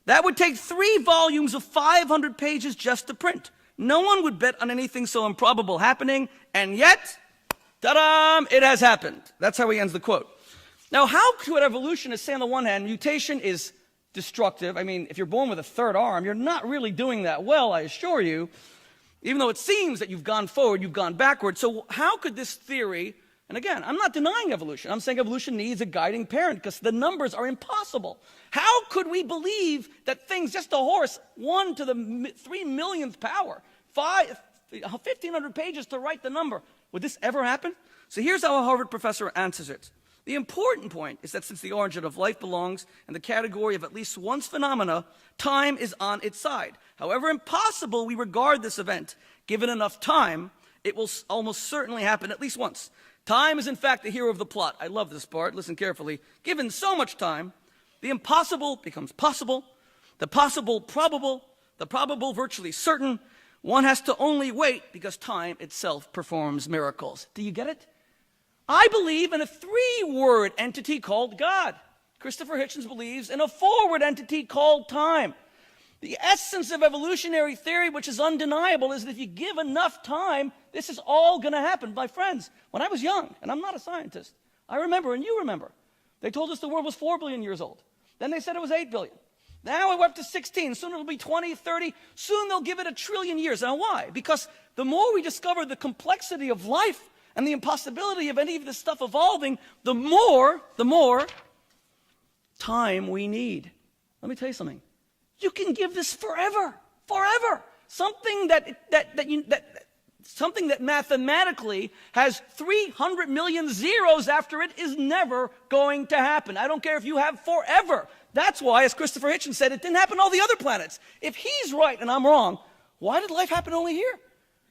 That would take 3 volumes of 500 pages just to print. No one would bet on anything so improbable happening, and yet, ta-da, it has happened. That's how he ends the quote. Now, how could evolutionists say on the one hand, mutation is destructive? I mean, if you're born with a 3rd arm, you're not really doing that well, I assure you. Even though it seems that you've gone forward, you've gone backward. So how could this theory, and again, I'm not denying evolution. I'm saying evolution needs a guiding parent because the numbers are impossible. How could we believe that things, just a horse, 1 to the 3 millionth power, 1,500 pages to write the number, would this ever happen? So here's how a Harvard professor answers it. The important point is that since the origin of life belongs in the category of at least once phenomena, time is on its side. However impossible we regard this event, given enough time, it will almost certainly happen at least once. Time is in fact the hero of the plot. I love this part, listen carefully. Given so much time, the impossible becomes possible, the possible probable, the probable virtually certain. One has to only wait because time itself performs miracles. Do you get it? I believe in a 3-word entity called God. Christopher Hitchens believes in a 4-word entity called time. The essence of evolutionary theory, which is undeniable, is that if you give enough time, this is all going to happen. My friends, when I was young, and I'm not a scientist, I remember, and you remember, they told us the world was 4 billion years old. Then they said it was 8 billion. Now it went up to 16. Soon it'll be 20, 30. Soon they'll give it 1 trillion years. Now why? Because the more we discover the complexity of life and the impossibility of any of this stuff evolving, the more time we need. Let me tell you something. You can give this forever. Something that mathematically has 300 million zeros after it is never going to happen. I don't care if you have forever. That's why, as Christopher Hitchens said, it didn't happen on all the other planets. If he's right and I'm wrong, why did life happen only here?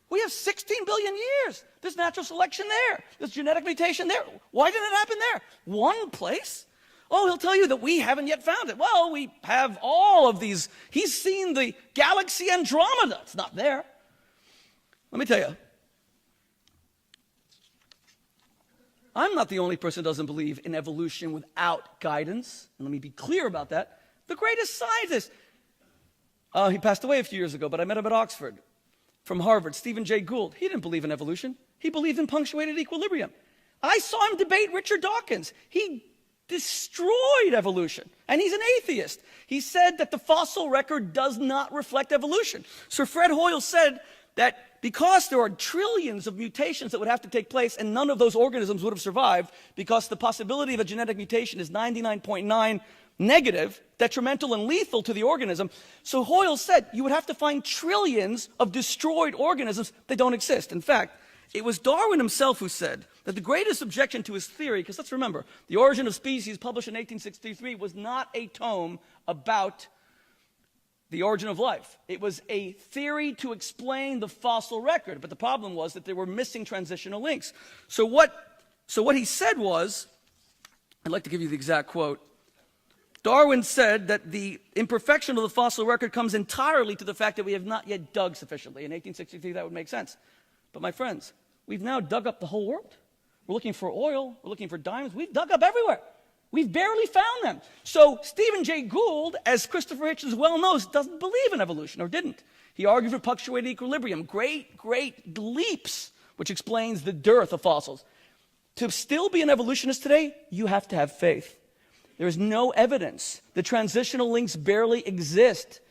We have 16 billion years. There's natural selection there. There's genetic mutation there. Why didn't it happen there? One place? Oh, he'll tell you that we haven't yet found it. Well, we have all of these. He's seen the galaxy Andromeda. It's not there. Let me tell you, I'm not the only person who doesn't believe in evolution without guidance. And let me be clear about that. The greatest scientist, he passed away a few years ago, but I met him at Oxford, from Harvard, Stephen Jay Gould. He didn't believe in evolution. He believed in punctuated equilibrium. I saw him debate Richard Dawkins. He destroyed evolution, and he's an atheist. He said that the fossil record does not reflect evolution. Sir Fred Hoyle said that because there are trillions of mutations that would have to take place, and none of those organisms would have survived, because the possibility of a genetic mutation is 99.9 negative, detrimental, and lethal to the organism. So Hoyle said you would have to find trillions of destroyed organisms that don't exist. In fact, it was Darwin himself who said that the greatest objection to his theory, because let's remember, The Origin of Species, published in 1863, was not a tome about the origin of life. It was a theory to explain the fossil record, but the problem was that there were missing transitional links. So what he said was, I'd like to give you the exact quote, Darwin said that the imperfection of the fossil record comes entirely to the fact that we have not yet dug sufficiently. In 1863, that would make sense. But my friends, we've now dug up the whole world. We're looking for oil. We're looking for diamonds. We've dug up everywhere. We've barely found them. So Stephen Jay Gould, as Christopher Hitchens well knows, doesn't believe in evolution, or didn't. He argued for punctuated equilibrium, great leaps, which explains the dearth of fossils. To still be an evolutionist today, you have to have faith. There is no evidence. The transitional links barely exist.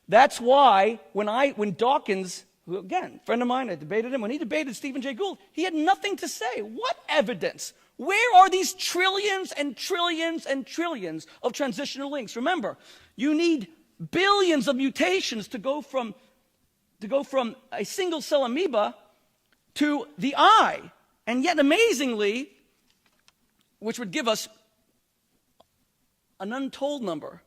That's why when Dawkins, who again, friend of mine, I debated him, when he debated Stephen Jay Gould, he had nothing to say. What evidence? Where are these trillions and trillions and trillions of transitional links? Remember, you need billions of mutations to go from a single cell amoeba to the eye. And yet, amazingly, which would give us an untold number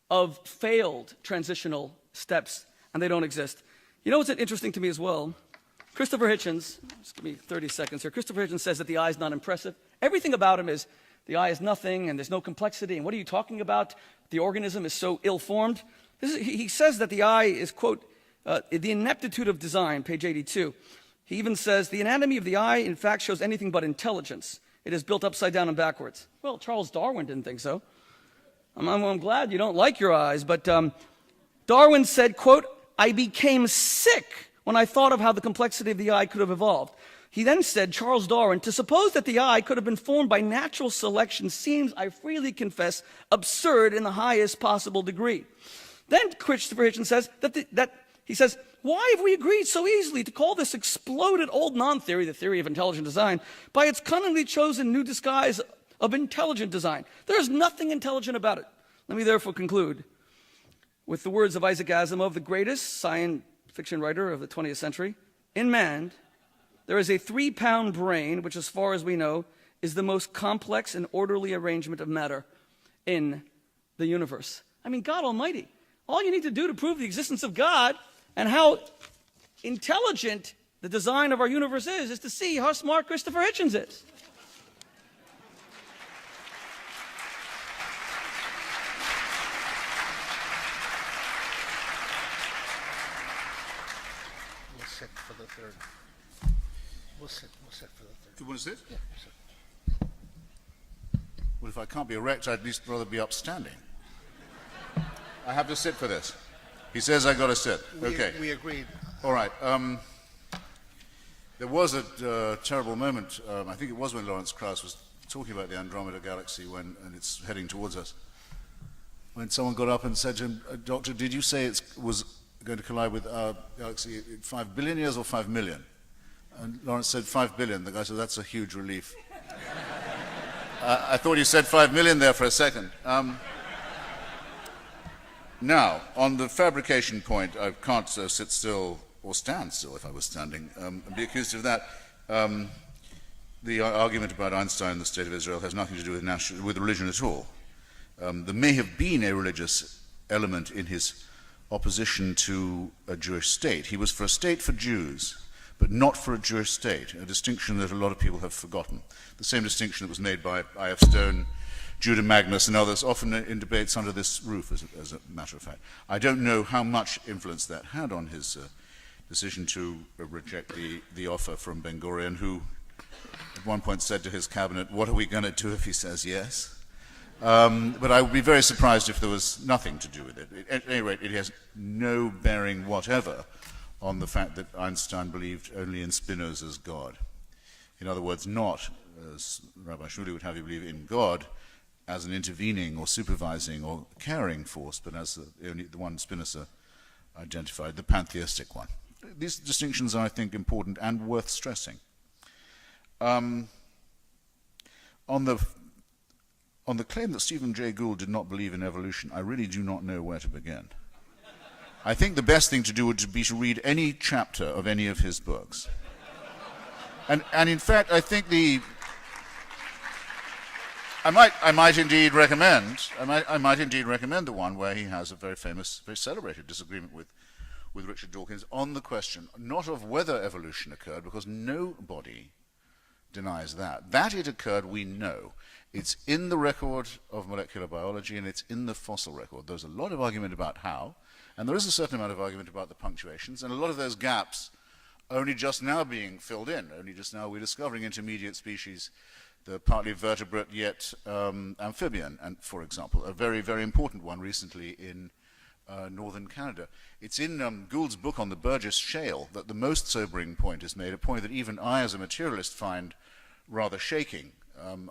of failed transitional steps, and they don't exist. You know what's interesting to me as well? Christopher Hitchens, just give me 30 seconds here. Christopher Hitchens says that the eye is not impressive. Everything about him is the eye is nothing and there's no complexity. And what are you talking about? The organism is so ill-formed. He says that the eye is, quote, the ineptitude of design, page 82. He even says, the anatomy of the eye, in fact, shows anything but intelligence. It is built upside down and backwards. Well, Charles Darwin didn't think so. I'm glad you don't like your eyes, but Darwin said, quote, I became sick when I thought of how the complexity of the eye could have evolved. He then said, Charles Darwin, to suppose that the eye could have been formed by natural selection seems, I freely confess, absurd in the highest possible degree. Then Christopher Hitchens says he says, why have we agreed so easily to call this exploded old non-theory, the theory of intelligent design, by its cunningly chosen new disguise of intelligent design? There is nothing intelligent about it. Let me therefore conclude with the words of Isaac Asimov, the greatest science fiction writer of the 20th century. In man, there is a 3-pound brain, which as far as we know, is the most complex and orderly arrangement of matter in the universe. I mean, God Almighty. All you need to do to prove the existence of God and how intelligent the design of our universe is to see how smart Christopher Hitchens is. We'll sit for the third. We'll sit for the third. You want to sit? Yeah, sit. Well, if I can't be erect, I'd at least rather be upstanding. I have to sit for this. He says I got to sit. Okay. We agreed. All right. There was a terrible moment, I think it was when Lawrence Krauss was talking about the Andromeda galaxy and it's heading towards us, when someone got up and said to him, Doctor, did you say it was going to collide with our galaxy in 5 billion years or 5 million? And Lawrence said 5 billion. The guy said, that's a huge relief. I thought you said 5 million there for a second. Now, on the fabrication point, I can't sit still or stand still if I was standing and be accused of that. The argument about Einstein and the State of Israel has nothing to do with religion at all. There may have been a religious element in his opposition to a Jewish state. He was for a state for Jews, but not for a Jewish state, a distinction that a lot of people have forgotten. The same distinction that was made by I.F. Stone, Judah Magnus, and others, often in debates under this roof, as a matter of fact. I don't know how much influence that had on his decision to reject the offer from Ben-Gurion, who at one point said to his cabinet, "What are we going to do if he says yes?" But I would be very surprised if there was nothing to do with it. At any rate, it has no bearing whatever on the fact that Einstein believed only in Spinoza's God. In other words, not, as Rabbi Shmuley would have you believe, in God as an intervening or supervising or caring force, but as only the one Spinoza identified, the pantheistic one. These distinctions are, I think, important and worth stressing. On the claim that Stephen Jay Gould did not believe in evolution, I really do not know where to begin. I think the best thing to do would be to read any chapter of any of his books. And in fact, I think I might indeed recommend the one where he has a very famous, very celebrated disagreement with Richard Dawkins on the question not of whether evolution occurred, because nobody denies that. That it occurred, we know. It's in the record of molecular biology and it's in the fossil record. There's a lot of argument about how, and there is a certain amount of argument about the punctuations, and a lot of those gaps are only just now being filled in. Only just now we're discovering intermediate species, the partly vertebrate yet amphibian, and for example, a very, very important one recently in northern Canada. It's in Gould's book on the Burgess Shale that the most sobering point is made, a point that even I as a materialist find rather shaking.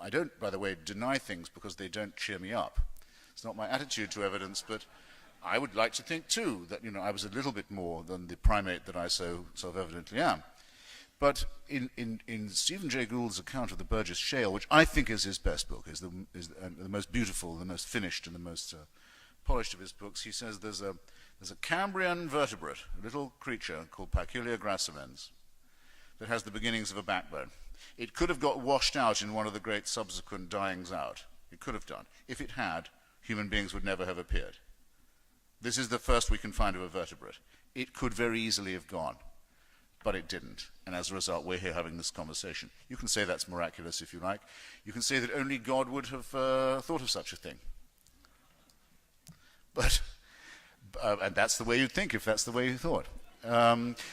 I don't, by the way, deny things because they don't cheer me up. It's not my attitude to evidence, but I would like to think too that I was a little bit more than the primate that I so evidently am. But in Stephen Jay Gould's account of the Burgess Shale, which I think is his best book, is the most beautiful, the most finished, and the most polished of his books, he says there's a Cambrian vertebrate, a little creature called Paculia gracilens, that has the beginnings of a backbone. It could have got washed out in one of the great subsequent dyings out. It could have done. If it had, human beings would never have appeared. This is the first we can find of a vertebrate. It could very easily have gone, but it didn't. And as a result, we're here having this conversation. You can say that's miraculous if you like. You can say that only God would have thought of such a thing. But and that's the way you'd think if that's the way you thought.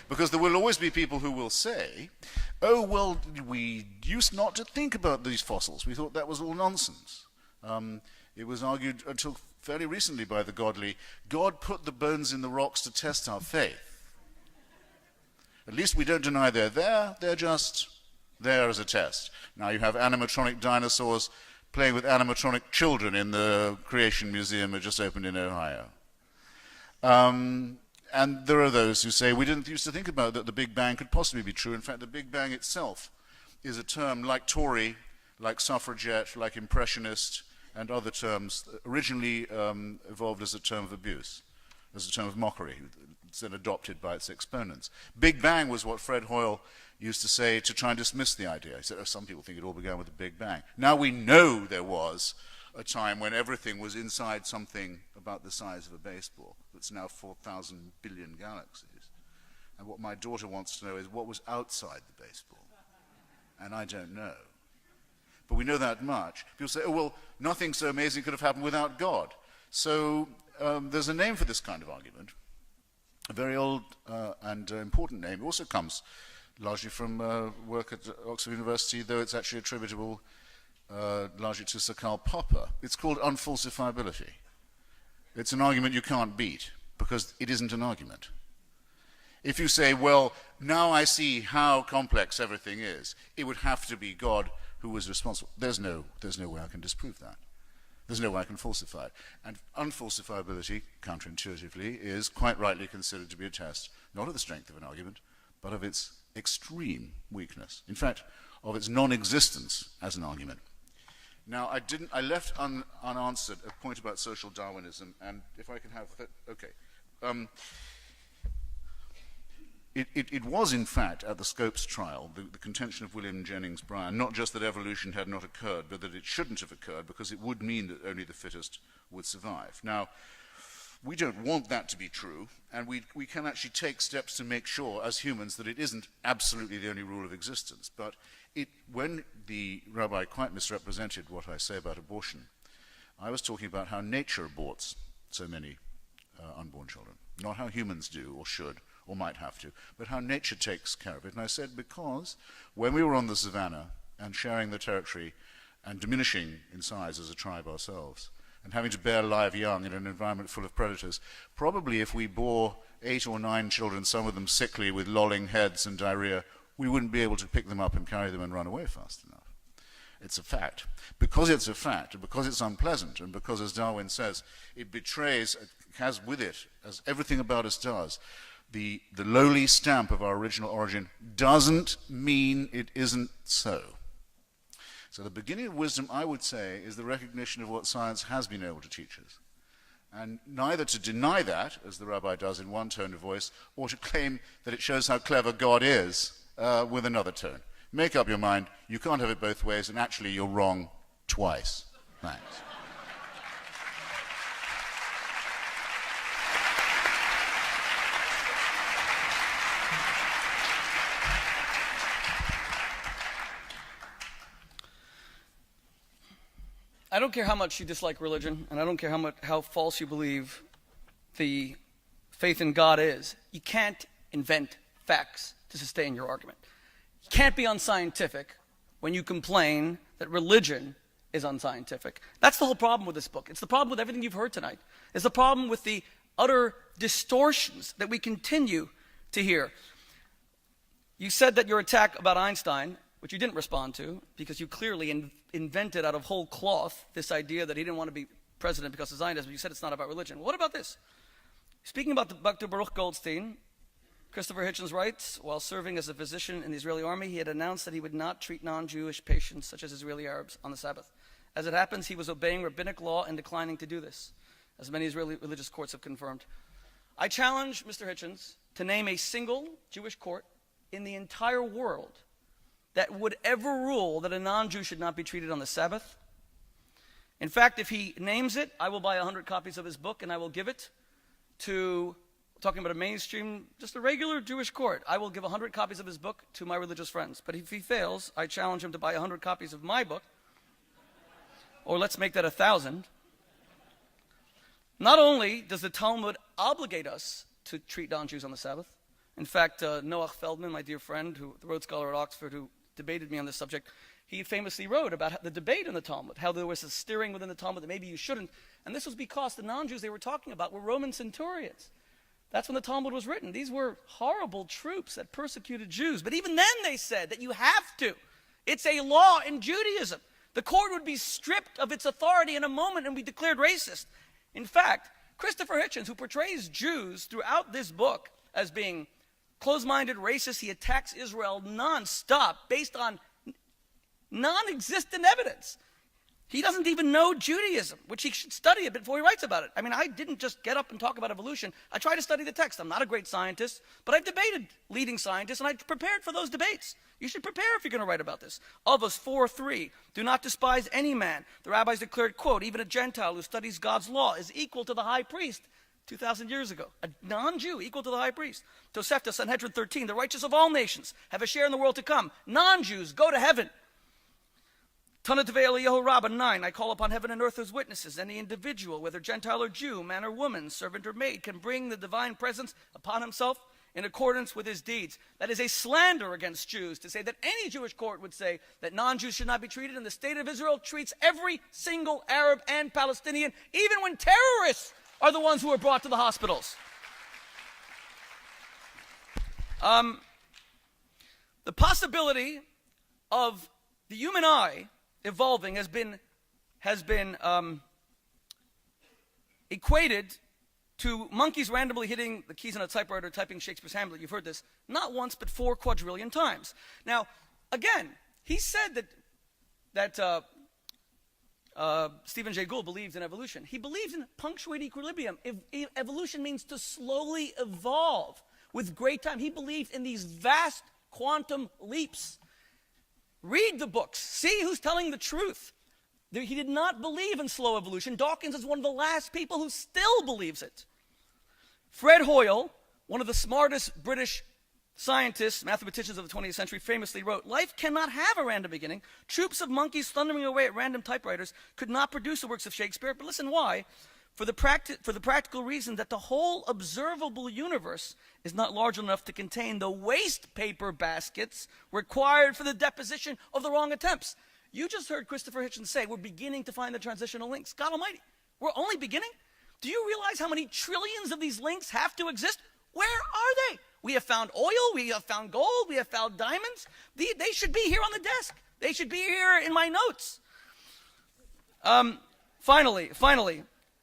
Because there will always be people who will say, oh, well, we used not to think about these fossils. We thought that was all nonsense. It was argued until fairly recently by the godly, God put the bones in the rocks to test our faith. At least we don't deny they're there, they're just there as a test. Now you have animatronic dinosaurs playing with animatronic children in the Creation Museum that just opened in Ohio. And there are those who say we didn't used to think about that the Big Bang could possibly be true. In fact, the Big Bang itself is a term like Tory, like suffragette, like impressionist, and other terms, originally evolved as a term of abuse, as a term of mockery. It's then adopted by its exponents. Big Bang was what Fred Hoyle used to say to try and dismiss the idea. He said, oh, some people think it all began with the Big Bang. Now we know there was a time when everything was inside something about the size of a baseball that's now 4,000 billion galaxies. And what my daughter wants to know is what was outside the baseball. And I don't know. But we know that much. People say, oh, well, nothing so amazing could have happened without God. So there's a name for this kind of argument, a very old and important name. It also comes largely from work at Oxford University, though it's actually attributable largely to Sir Karl Popper. It's called unfalsifiability. It's an argument you can't beat because it isn't an argument. If you say, well, now I see how complex everything is, it would have to be God who was responsible. There's no way I can disprove that. There's no way I can falsify it. And unfalsifiability, counterintuitively, is quite rightly considered to be a test, not of the strength of an argument, but of its extreme weakness. In fact, of its non-existence as an argument. Now, I left unanswered a point about social Darwinism, and if I can have that, okay. It was, in fact, at the Scopes trial, the contention of William Jennings Bryan, not just that evolution had not occurred, but that it shouldn't have occurred, because it would mean that only the fittest would survive. Now, We don't want that to be true, and we can actually take steps to make sure, as humans, that it isn't absolutely the only rule of existence. But when the rabbi quite misrepresented what I say about abortion, I was talking about how nature aborts so many unborn children. Not how humans do, or should, or might have to, but how nature takes care of it. And I said, because when we were on the savannah and sharing the territory and diminishing in size as a tribe ourselves, and having to bear live young in an environment full of predators, probably if we bore 8 or 9 children, some of them sickly with lolling heads and diarrhea, we wouldn't be able to pick them up and carry them and run away fast enough. It's a fact. Because it's a fact, and because it's unpleasant, and because, as Darwin says, it betrays, has with it, as everything about us does, the lowly stamp of our original origin, doesn't mean it isn't so. So the beginning of wisdom, I would say, is the recognition of what science has been able to teach us. And neither to deny that, as the rabbi does in one tone of voice, or to claim that it shows how clever God is with another tone. Make up your mind, you can't have it both ways, and actually you're wrong twice. Thanks. I don't care how much you dislike religion, and I don't care how false you believe the faith in God is. You can't invent facts to sustain your argument. You can't be unscientific when you complain that religion is unscientific. That's the whole problem with this book. It's the problem with everything you've heard tonight. It's the problem with the utter distortions that we continue to hear. You said that your attack about Einstein, which you didn't respond to, because you clearly invented out of whole cloth this idea that he didn't want to be president because of Zionism. You said it's not about religion. What about this? Speaking about Dr. Baruch Goldstein, Christopher Hitchens writes, while serving as a physician in the Israeli army, he had announced that he would not treat non-Jewish patients, such as Israeli Arabs, on the Sabbath. As it happens, he was obeying rabbinic law and declining to do this, as many Israeli religious courts have confirmed. I challenge Mr. Hitchens to name a single Jewish court in the entire world that would ever rule that a non-Jew should not be treated on the Sabbath. In fact, if he names it, I will buy 100 copies of his book and I will give it to, talking about a mainstream, just a regular Jewish court. I will give 100 copies of his book to my religious friends. But if he fails, I challenge him to buy 100 copies of my book, or let's make that 1,000. Not only does the Talmud obligate us to treat non-Jews on the Sabbath. In fact, Noach Feldman, my dear friend, the Rhodes Scholar at Oxford, who debated me on this subject, he famously wrote about the debate in the Talmud, how there was a steering within the Talmud that maybe you shouldn't. And this was because the non-Jews they were talking about were Roman centurions. That's when the Talmud was written. These were horrible troops that persecuted Jews. But even then they said that you have to. It's a law in Judaism. The court would be stripped of its authority in a moment and be declared racist. In fact, Christopher Hitchens, who portrays Jews throughout this book as being closed-minded, racist, he attacks Israel non-stop based on non-existent evidence. He doesn't even know Judaism, which he should study a bit before he writes about it. I mean, I didn't just get up and talk about evolution. I tried to study the text. I'm not a great scientist, but I've debated leading scientists, and I prepared for those debates. You should prepare if you're going to write about this. Of us 4:3, do not despise any man. The rabbis declared, quote, even a Gentile who studies God's law is equal to the high priest 2,000 years ago. A non-Jew equal to the high priest. Tosefta, Sanhedrin 13, the righteous of all nations have a share in the world to come. Non-Jews go to heaven. Tana Tevei Eliyahu Rabbah 9, I call upon heaven and earth as witnesses. Any individual, whether Gentile or Jew, man or woman, servant or maid, can bring the divine presence upon himself in accordance with his deeds. That is a slander against Jews to say that any Jewish court would say that non-Jews should not be treated, and the state of Israel treats every single Arab and Palestinian, even when terrorists are the ones who are brought to the hospitals. The possibility of the human eye evolving has been equated to monkeys randomly hitting the keys on a typewriter, typing Shakespeare's Hamlet. You've heard this not once but 4 quadrillion times. Now, again, he said that Stephen Jay Gould believes in evolution. He believes in punctuated equilibrium. Evolution means to slowly evolve with great time. He believes in these vast quantum leaps. Read the books. See who's telling the truth. He did not believe in slow evolution. Dawkins is one of the last people who still believes it. Fred Hoyle, one of the smartest British scientists, mathematicians of the 20th century, famously wrote, "Life cannot have a random beginning. Troops of monkeys thundering away at random typewriters could not produce the works of Shakespeare." But listen why. For the practical reason that the whole observable universe is not large enough to contain the waste paper baskets required for the deposition of the wrong attempts. You just heard Christopher Hitchens say we're beginning to find the transitional links. God almighty, we're only beginning? Do you realize how many trillions of these links have to exist? Where are they? We have found oil, we have found gold, we have found diamonds. They should be here on the desk. They should be here in my notes.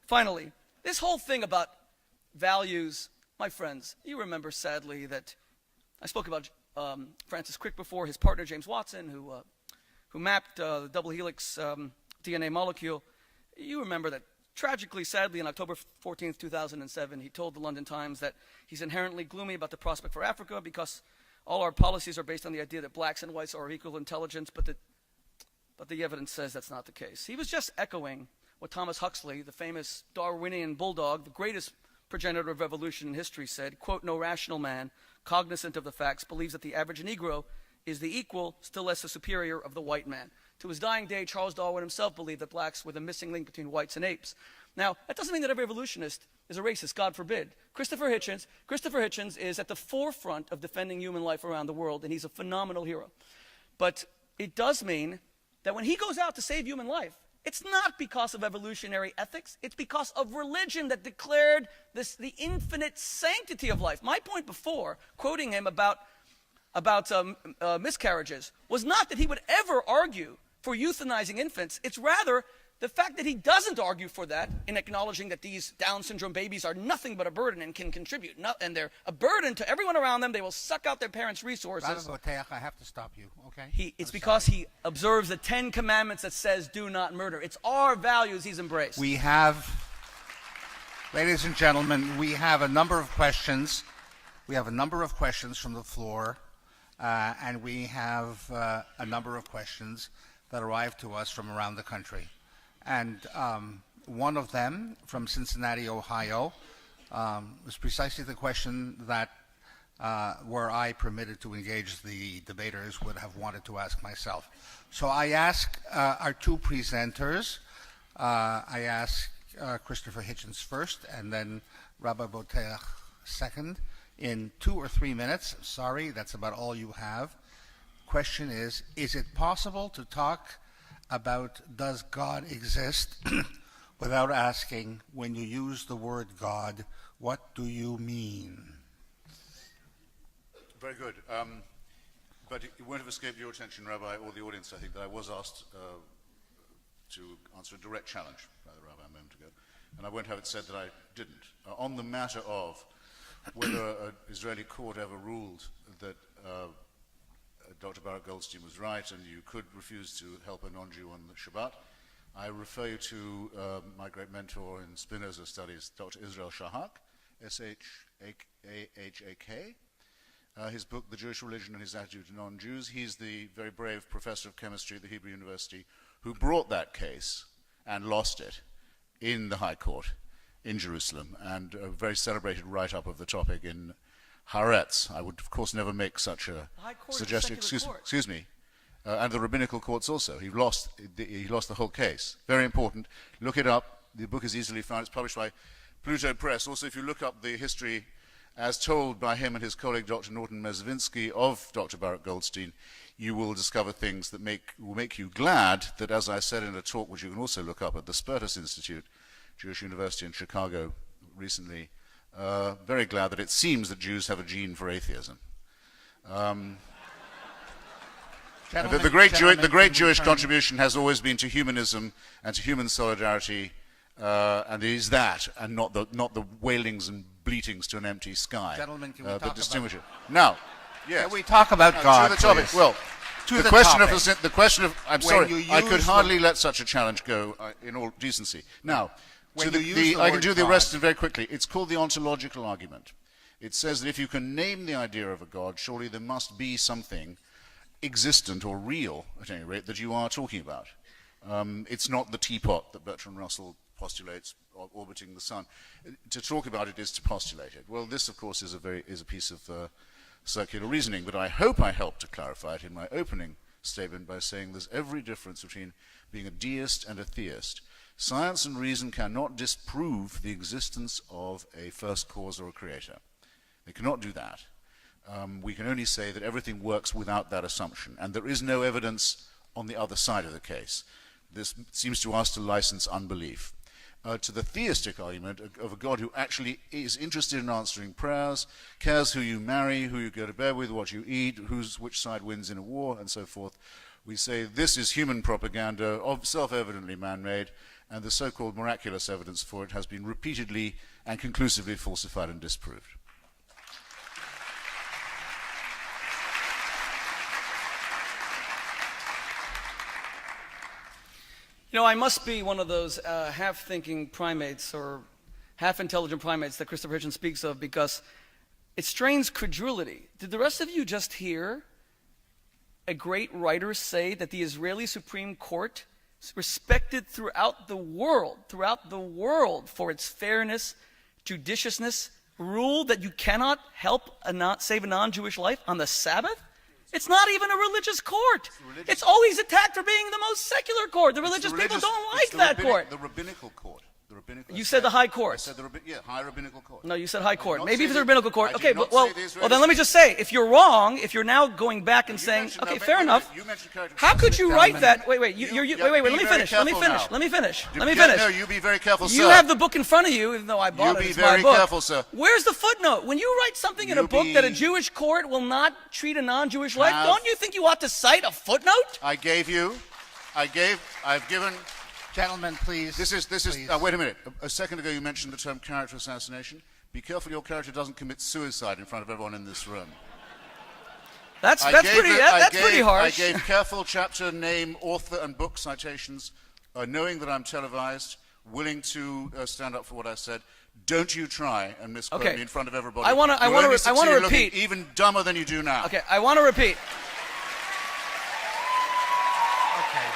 Finally, this whole thing about values, my friends, you remember sadly that I spoke about Francis Crick before, his partner James Watson, who mapped the double helix DNA molecule. You remember that tragically, sadly, on October 14th, 2007, he told the London Times that he's inherently gloomy about the prospect for Africa because all our policies are based on the idea that blacks and whites are equal intelligence, but the evidence says that's not the case. He was just echoing what Thomas Huxley, the famous Darwinian bulldog, the greatest progenitor of evolution in history, said, quote, "No rational man, cognizant of the facts, believes that the average Negro is the equal, still less the superior, of the white man." To his dying day, Charles Darwin himself believed that blacks were the missing link between whites and apes. Now, that doesn't mean that every evolutionist is a racist, God forbid. Christopher Hitchens is at the forefront of defending human life around the world, and he's a phenomenal hero. But it does mean that when he goes out to save human life, it's not because of evolutionary ethics. It's because of religion that declared the infinite sanctity of life. My point before, quoting him about miscarriages, was not that he would ever argue for euthanizing infants. It's rather the fact that he doesn't argue for that in acknowledging that these Down syndrome babies are nothing but a burden and can contribute. And they're a burden to everyone around them. They will suck out their parents' resources. Boteach, I have to stop you, okay? It's because he observes the 10 Commandments that says do not murder. It's our values he's embraced. We have, ladies and gentlemen, we have a number of questions. We have a number of questions from the floor, and we have a number of questions that arrived to us from around the country. And one of them from Cincinnati, Ohio, was precisely the question that were I permitted to engage the debaters would have wanted to ask myself. So I ask our two presenters, I ask Christopher Hitchens first and then Rabbi Boteach second, in 2 or 3 minutes. Sorry, that's about all you have. Question is it possible to talk about does God exist without asking, when you use the word God, what do you mean? Very good. But it won't have escaped your attention, Rabbi, or the audience, I think, that I was asked to answer a direct challenge by the Rabbi a moment ago. And I won't have it said that I didn't. On the matter of whether an Israeli court ever ruled that Dr. Baruch Goldstein was right and you could refuse to help a non-Jew on the Shabbat, I refer you to my great mentor in Spinoza studies, Dr. Israel Shahak, S-H-A-H-A-K. His book, The Jewish Religion and His Attitude to Non-Jews. He's the very brave professor of chemistry at the Hebrew University who brought that case and lost it in the High Court in Jerusalem, and a very celebrated write-up of the topic in Haaretz. I would, of course, never make such a suggestion. Excuse me. And the rabbinical courts also. He lost the whole case. Very important. Look it up. The book is easily found. It's published by Pluto Press. Also, if you look up the history as told by him and his colleague Dr. Norton Mezvinsky of Dr. Baruch Goldstein, you will discover things that will make you glad that, as I said in a talk which you can also look up at the Spertus Institute, Jewish University in Chicago recently, very glad that it seems that Jews have a gene for atheism. The great Jewish contribution has always been to humanism and to human solidarity, and it is that, and not the wailings and bleatings to an empty sky. Gentlemen, can we talk that distinguish about it. Now, yes. Can we talk about God, to the topic. please? Well, To the question of. I'm sorry, I could hardly let such a challenge go in all decency. Now, I can do the rest very quickly. It's called the ontological argument. It says that if you can name the idea of a God, surely there must be something existent or real, at any rate, that you are talking about. It's not the teapot that Bertrand Russell postulates orbiting the sun. To talk about it is to postulate it. Well, this, of course, is a piece of circular reasoning, but I hope I helped to clarify it in my opening statement by saying there's every difference between being a deist and a theist. Science and reason cannot disprove the existence of a first cause or a creator. They cannot do that. We can only say that everything works without that assumption, and there is no evidence on the other side of the case. This seems to us to license unbelief. To the theistic argument of a God who actually is interested in answering prayers, cares who you marry, who you go to bed with, what you eat, which side wins in a war, and so forth, we say this is human propaganda, self-evidently man-made, and the so-called miraculous evidence for it has been repeatedly and conclusively falsified and disproved. You know, I must be one of those half-thinking primates or half-intelligent primates that Christopher Hitchens speaks of, because it strains credulity. Did the rest of you just hear a great writer say that the Israeli Supreme Court is respected throughout the world for its fairness, judiciousness, ruled that you cannot save a non-Jewish life on the Sabbath? It's not even a religious court. It's always attacked for being the most secular court. The religious people don't like that court. The rabbinical court. You said the high court. I said high rabbinical court. No, you said high court. Maybe it's the rabbinical court. I Okay, did but not say the well, then let me just say, if you're wrong, if you're now going back and saying, mentioned- okay, no, fair wait, enough. you mentioned character- How could you Sit down write a minute. that? Wait, be let me very finish. careful now. Let me finish. No, you be very careful, sir. You have the book in front of you, even though I bought You it. be It's very my book. careful, sir. Where's the footnote? When you write something in a You book that a be- Jewish court will not treat a non-Jewish life, Have- don't you think you ought to cite a footnote? I've given. Gentlemen, please. This is. Please. Wait a minute. A second ago, you mentioned the term character assassination. Be careful your character doesn't commit suicide in front of everyone in this room. That's I pretty harsh. I gave careful chapter, name, author, and book citations, knowing that I'm televised, willing to stand up for what I said. Don't you try and misquote me in front of everybody. I want to repeat. Even dumber than you do now. Okay, I want to repeat. Okay.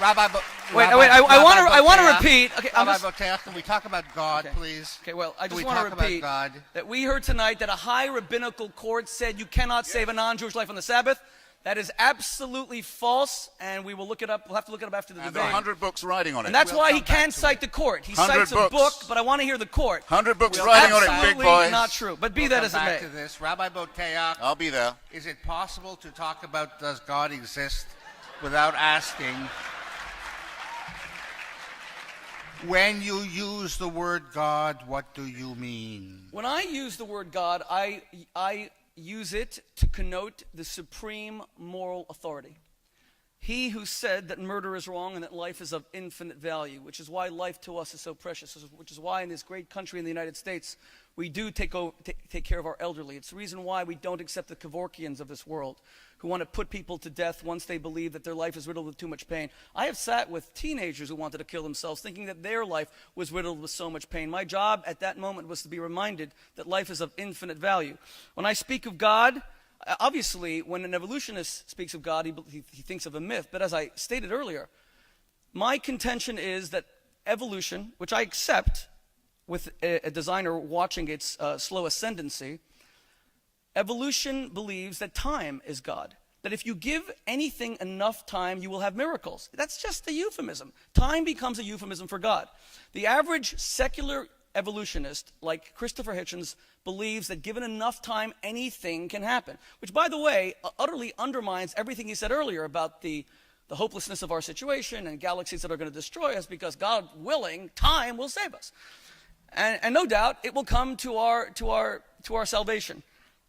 Rabbi, I want to repeat. Okay, Rabbi Boteach, can we talk about God, please? Okay, well, I Can just we want to talk repeat about God? that we heard tonight that a high rabbinical court said you cannot save a non-Jewish life on the Sabbath. That is absolutely false, and we will look it up. We'll have to look it up after the And debate. 100 books writing on it. And that's why he come back can't to cite the court. He 100 cites a books. book, but I want to hear the court. 100 books writing on it, big Absolutely boys. not true. But be We'll that come as it back may. to this. Rabbi Boteach, I'll be there. is it possible to talk about does God exist without asking, when you use the word God, what do you mean? When I use the word God, I use it to connote the supreme moral authority. He who said that murder is wrong and that life is of infinite value, which is why life to us is so precious, which is why in this great country in the United States, we do take care of our elderly. It's the reason why we don't accept the Kevorkians of this world, who want to put people to death once they believe that their life is riddled with too much pain. I have sat with teenagers who wanted to kill themselves, thinking that their life was riddled with so much pain. My job at that moment was to be reminded that life is of infinite value. When I speak of God, obviously, when an evolutionist speaks of God, he thinks of a myth. But as I stated earlier, my contention is that evolution, which I accept with a designer watching its slow ascendancy, evolution believes that time is God. That if you give anything enough time, you will have miracles. That's just a euphemism. Time becomes a euphemism for God. The average secular evolutionist, like Christopher Hitchens, believes that given enough time, anything can happen. Which, by the way, utterly undermines everything he said earlier about the hopelessness of our situation and galaxies that are going to destroy us, because God willing, time will save us. And no doubt, it will come to our salvation.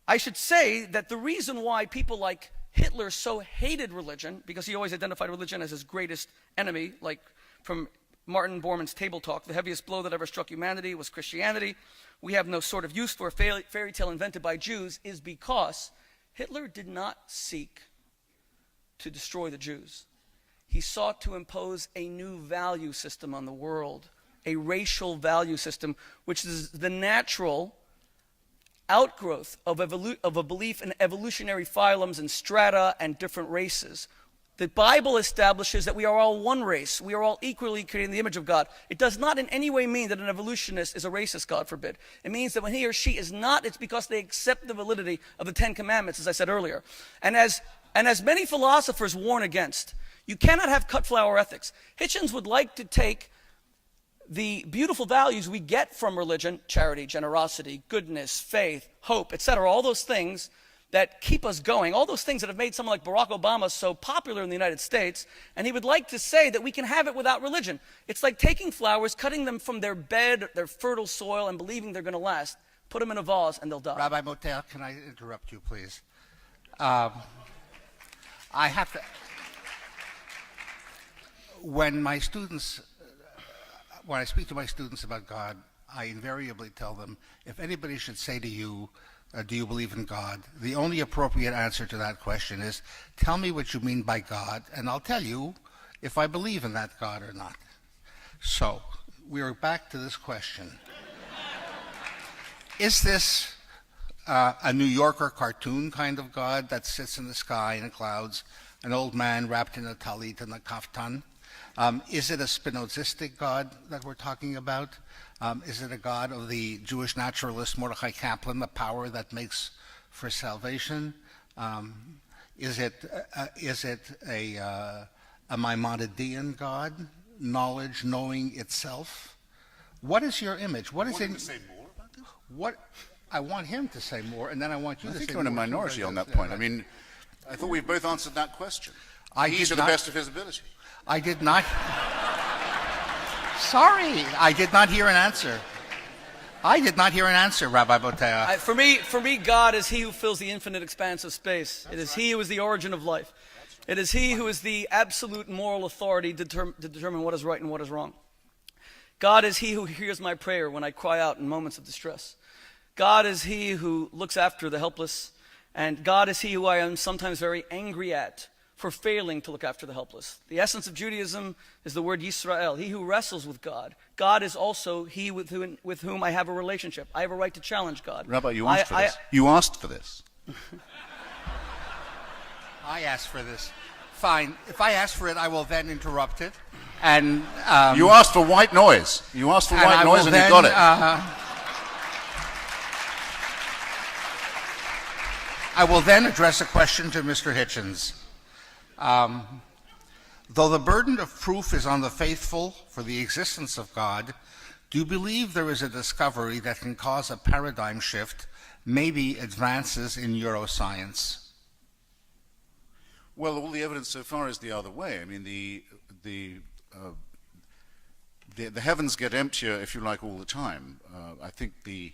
I should say that the reason why people like Hitler so hated religion, because he always identified religion as his greatest enemy, like from Martin Bormann's Table Talk, the heaviest blow that ever struck humanity was Christianity. We have no sort of use for a fairy tale invented by Jews, is because Hitler did not seek to destroy the Jews. He sought to impose a new value system on the world, a racial value system, which is the natural outgrowth of a belief in evolutionary phylums and strata and different races. The Bible establishes that we are all one race. We are all equally created in the image of God. It does not in any way mean that an evolutionist is a racist, God forbid. It means that when he or she is not, it's because they accept the validity of the Ten Commandments, as I said earlier. And as many philosophers warn against, you cannot have cut flower ethics. Hitchens would like to take the beautiful values we get from religion, charity, generosity, goodness, faith, hope, etc., all those things that keep us going, all those things that have made someone like Barack Obama so popular in the United States, and he would like to say that we can have it without religion. It's like taking flowers, cutting them from their bed, their fertile soil, and believing they're going to last. Put them in a vase, and they'll die. Rabbi Boteach, can I interrupt you, please? I have to... When I speak to my students about God, I invariably tell them, if anybody should say to you, do you believe in God? The only appropriate answer to that question is, tell me what you mean by God, and I'll tell you if I believe in that God or not. So, we are back to this question. Is this a New Yorker cartoon kind of God that sits in the sky in the clouds, an old man wrapped in a talit and a kaftan? Is it a Spinozistic God that we're talking about? Is it a God of the Jewish naturalist Mordechai Kaplan, the power that makes for salvation? Is it a Maimonidean God, knowledge, knowing itself? What is your image? What is it? Want him to say more about this? What I want him to say more, and then I want you to say more. I think you're in a minority on that point. I mean, I thought we both answered that question. He's to the best of his ability. I did not. Sorry, I did not hear an answer. I did not hear an answer, Rabbi Boteach. For me, God is he who fills the infinite expanse of space. It is he who is the origin of life. It is he who is the absolute moral authority to determine what is right and what is wrong. God is he who hears my prayer when I cry out in moments of distress. God is he who looks after the helpless. And God is he who I am sometimes very angry at for failing to look after the helpless. The essence of Judaism is the word Yisrael, he who wrestles with God. God is also he with whom I have a relationship. I have a right to challenge God. Rabbi, you asked for this. You asked for this. I asked for this. Fine. If I ask for it, I will then interrupt it. And you asked for white noise. You asked for white noise and you got it. I will then address a question to Mr. Hitchens. Though the burden of proof is on the faithful for the existence of God, do you believe there is a discovery that can cause a paradigm shift, maybe advances in neuroscience? Well, all the evidence so far is the other way. I mean, the heavens get emptier, if you like, all the time. I think the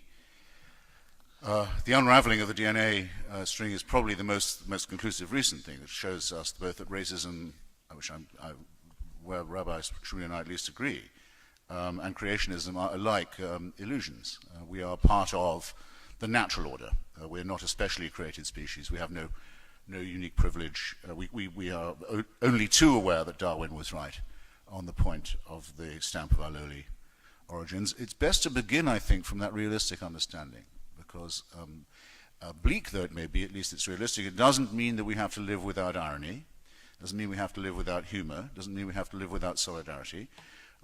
unraveling of the DNA string is probably the most conclusive recent thing that shows us both that racism, where Rabbi Shmuley and I at least agree, and creationism are alike illusions. We are part of the natural order. We're not a specially created species. We have no unique privilege. We are only too aware that Darwin was right on the point of the stamp of our lowly origins. It's best to begin, I think, from that realistic understanding. Because bleak though it may be, at least it's realistic. It doesn't mean that we have to live without irony. It doesn't mean we have to live without humor. It doesn't mean we have to live without solidarity,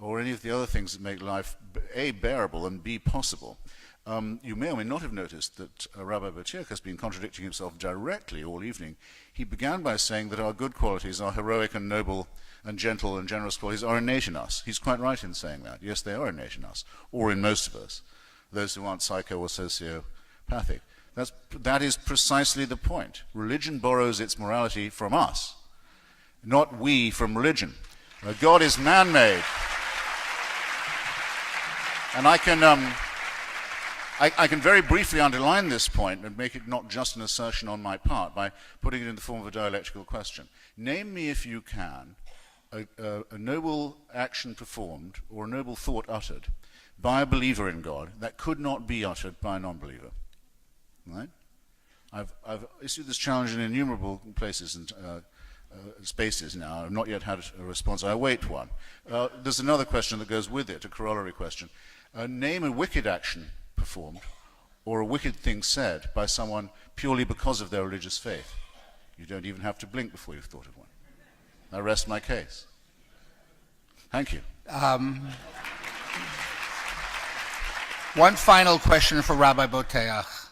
or any of the other things that make life A, bearable, and B, possible. You may or may not have noticed that Rabbi Boteach has been contradicting himself directly all evening. He began by saying that our good qualities, our heroic and noble and gentle and generous qualities, are innate in us. He's quite right in saying that. Yes, they are innate in us, or in most of us, those who aren't psycho or sociopathic. That is precisely the point. Religion borrows its morality from us, not we from religion. God is man-made. And I can very briefly underline this point and make it not just an assertion on my part by putting it in the form of a dialectical question. Name me, if you can, a noble action performed or a noble thought uttered by a believer in God that could not be uttered by a non-believer. Right? I've issued this challenge in innumerable places and spaces now. I've not yet had a response. I await one. There's another question that goes with it, a corollary question. Name a wicked action performed or a wicked thing said by someone purely because of their religious faith. You don't even have to blink before you've thought of one. I rest my case. Thank you. One final question for Rabbi Boteach.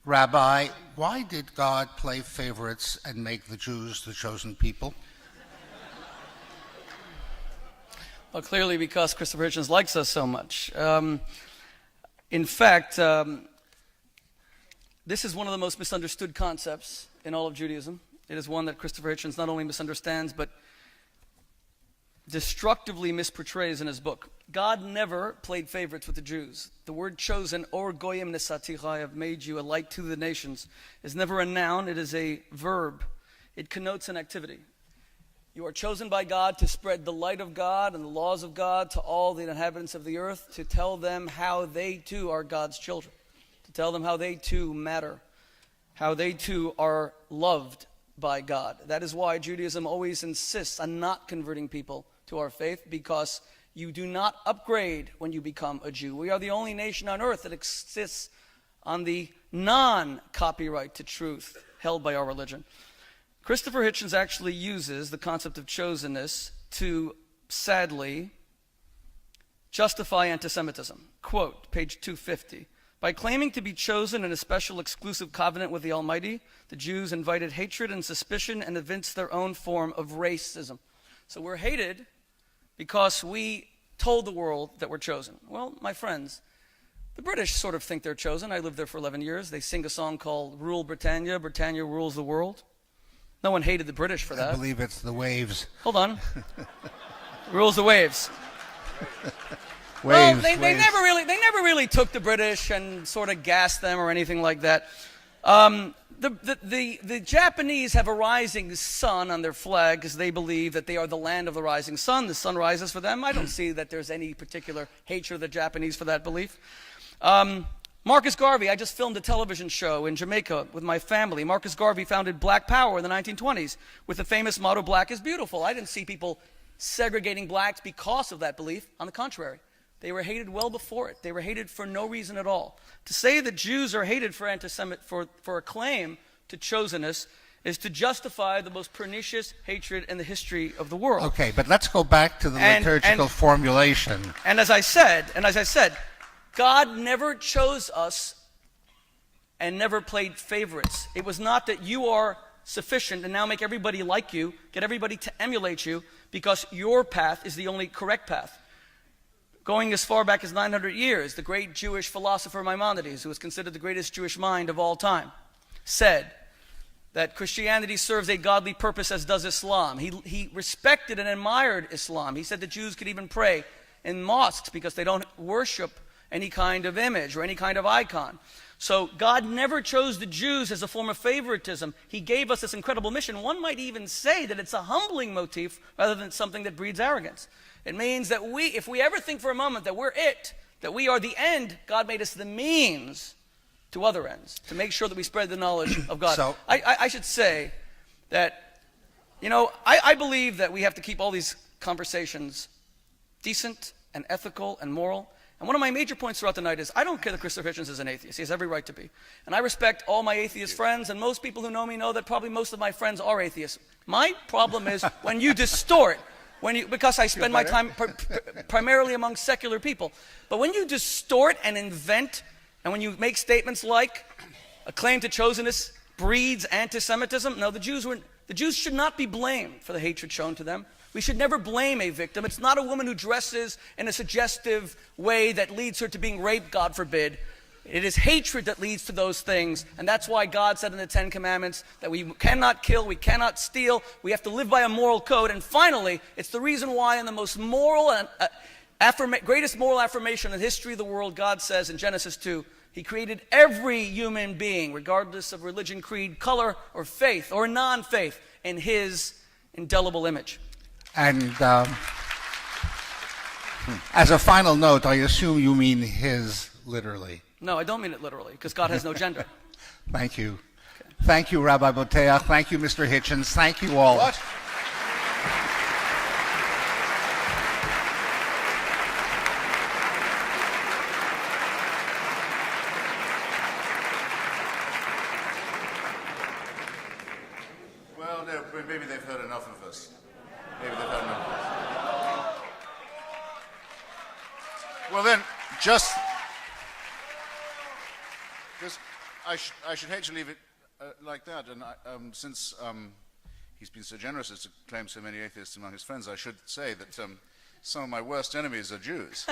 Rabbi, why did God play favorites and make the Jews the chosen people? Well, clearly because Christopher Hitchens likes us so much. In fact, this is one of the most misunderstood concepts in all of Judaism. It is one that Christopher Hitchens not only misunderstands, but destructively misportrays in his book. God never played favorites with the Jews. The word chosen, or goyim nesaticha, I have made you a light to the nations, is never a noun, it is a verb. It connotes an activity. You are chosen by God to spread the light of God and the laws of God to all the inhabitants of the earth, to tell them how they too are God's children, to tell them how they too matter, how they too are loved by God. That is why Judaism always insists on not converting people to our faith, because you do not upgrade when you become a Jew. We are the only nation on earth that exists on the non-copyright to truth held by our religion. Christopher Hitchens actually uses the concept of chosenness to, sadly, justify anti-Semitism. Quote, page 250. By claiming to be chosen in a special exclusive covenant with the Almighty, the Jews invited hatred and suspicion and evinced their own form of racism. So we're hated because we told the world that we're chosen. Well, my friends, the British sort of think they're chosen. I lived there for 11 years. They sing a song called Rule Britannia, Britannia rules the world. No one hated the British for that. I believe it's the waves. Hold on. Rules the waves. Waves, they waves. never really took the British and sort of gassed them or anything like that. The Japanese have a rising sun on their flag because they believe that they are the land of the rising sun. The sun rises for them. I don't see that there's any particular hatred of the Japanese for that belief. Marcus Garvey, I just filmed a television show in Jamaica with my family. Marcus Garvey founded Black Power in the 1920s with the famous motto, "Black is beautiful." I didn't see people segregating blacks because of that belief. On the contrary, they were hated well before it. They were hated for no reason at all. To say that Jews are hated for a claim to chosenness is to justify the most pernicious hatred in the history of the world. Okay, but let's go back to the liturgical formulation. And as I said, God never chose us and never played favorites. It was not that you are sufficient and now make everybody like you, get everybody to emulate you, because your path is the only correct path. Going as far back as 900 years, the great Jewish philosopher Maimonides, who was considered the greatest Jewish mind of all time, said that Christianity serves a godly purpose as does Islam. He respected and admired Islam. He said that Jews could even pray in mosques because they don't worship any kind of image or any kind of icon. So God never chose the Jews as a form of favoritism. He gave us this incredible mission. One might even say that it's a humbling motif rather than something that breeds arrogance. It means that if we ever think for a moment that we're it, that we are the end, God made us the means to other ends, to make sure that we spread the knowledge of God. So, I should say that, I believe that we have to keep all these conversations decent and ethical and moral. And one of my major points throughout the night is I don't care that Christopher Hitchens is an atheist. He has every right to be. And I respect all my atheist friends, and most people who know me know that probably most of my friends are atheists. My problem is when you distort, because I spend my time primarily among secular people. But when you distort and invent, and when you make statements like a claim to chosenness breeds anti-Semitism, no, the Jews should not be blamed for the hatred shown to them. We should never blame a victim. It's not a woman who dresses in a suggestive way that leads her to being raped, God forbid. It is hatred that leads to those things, and that's why God said in the Ten Commandments that we cannot kill, we cannot steal, we have to live by a moral code. And finally, it's the reason why in the most moral and greatest moral affirmation in the history of the world, God says in Genesis 2, He created every human being, regardless of religion, creed, color, or faith, or non-faith, in His indelible image. And as a final note, I assume you mean his literally. No, I don't mean it literally, because God has no gender. Thank you. Okay. Thank you, Rabbi Boteach. Thank you, Mr. Hitchens. Thank you all. What? maybe they've heard enough of us. Maybe they've heard enough of us. Well then, just I should hate to leave it like that, and since he's been so generous as to claim so many atheists among his friends, I should say that some of my worst enemies are Jews.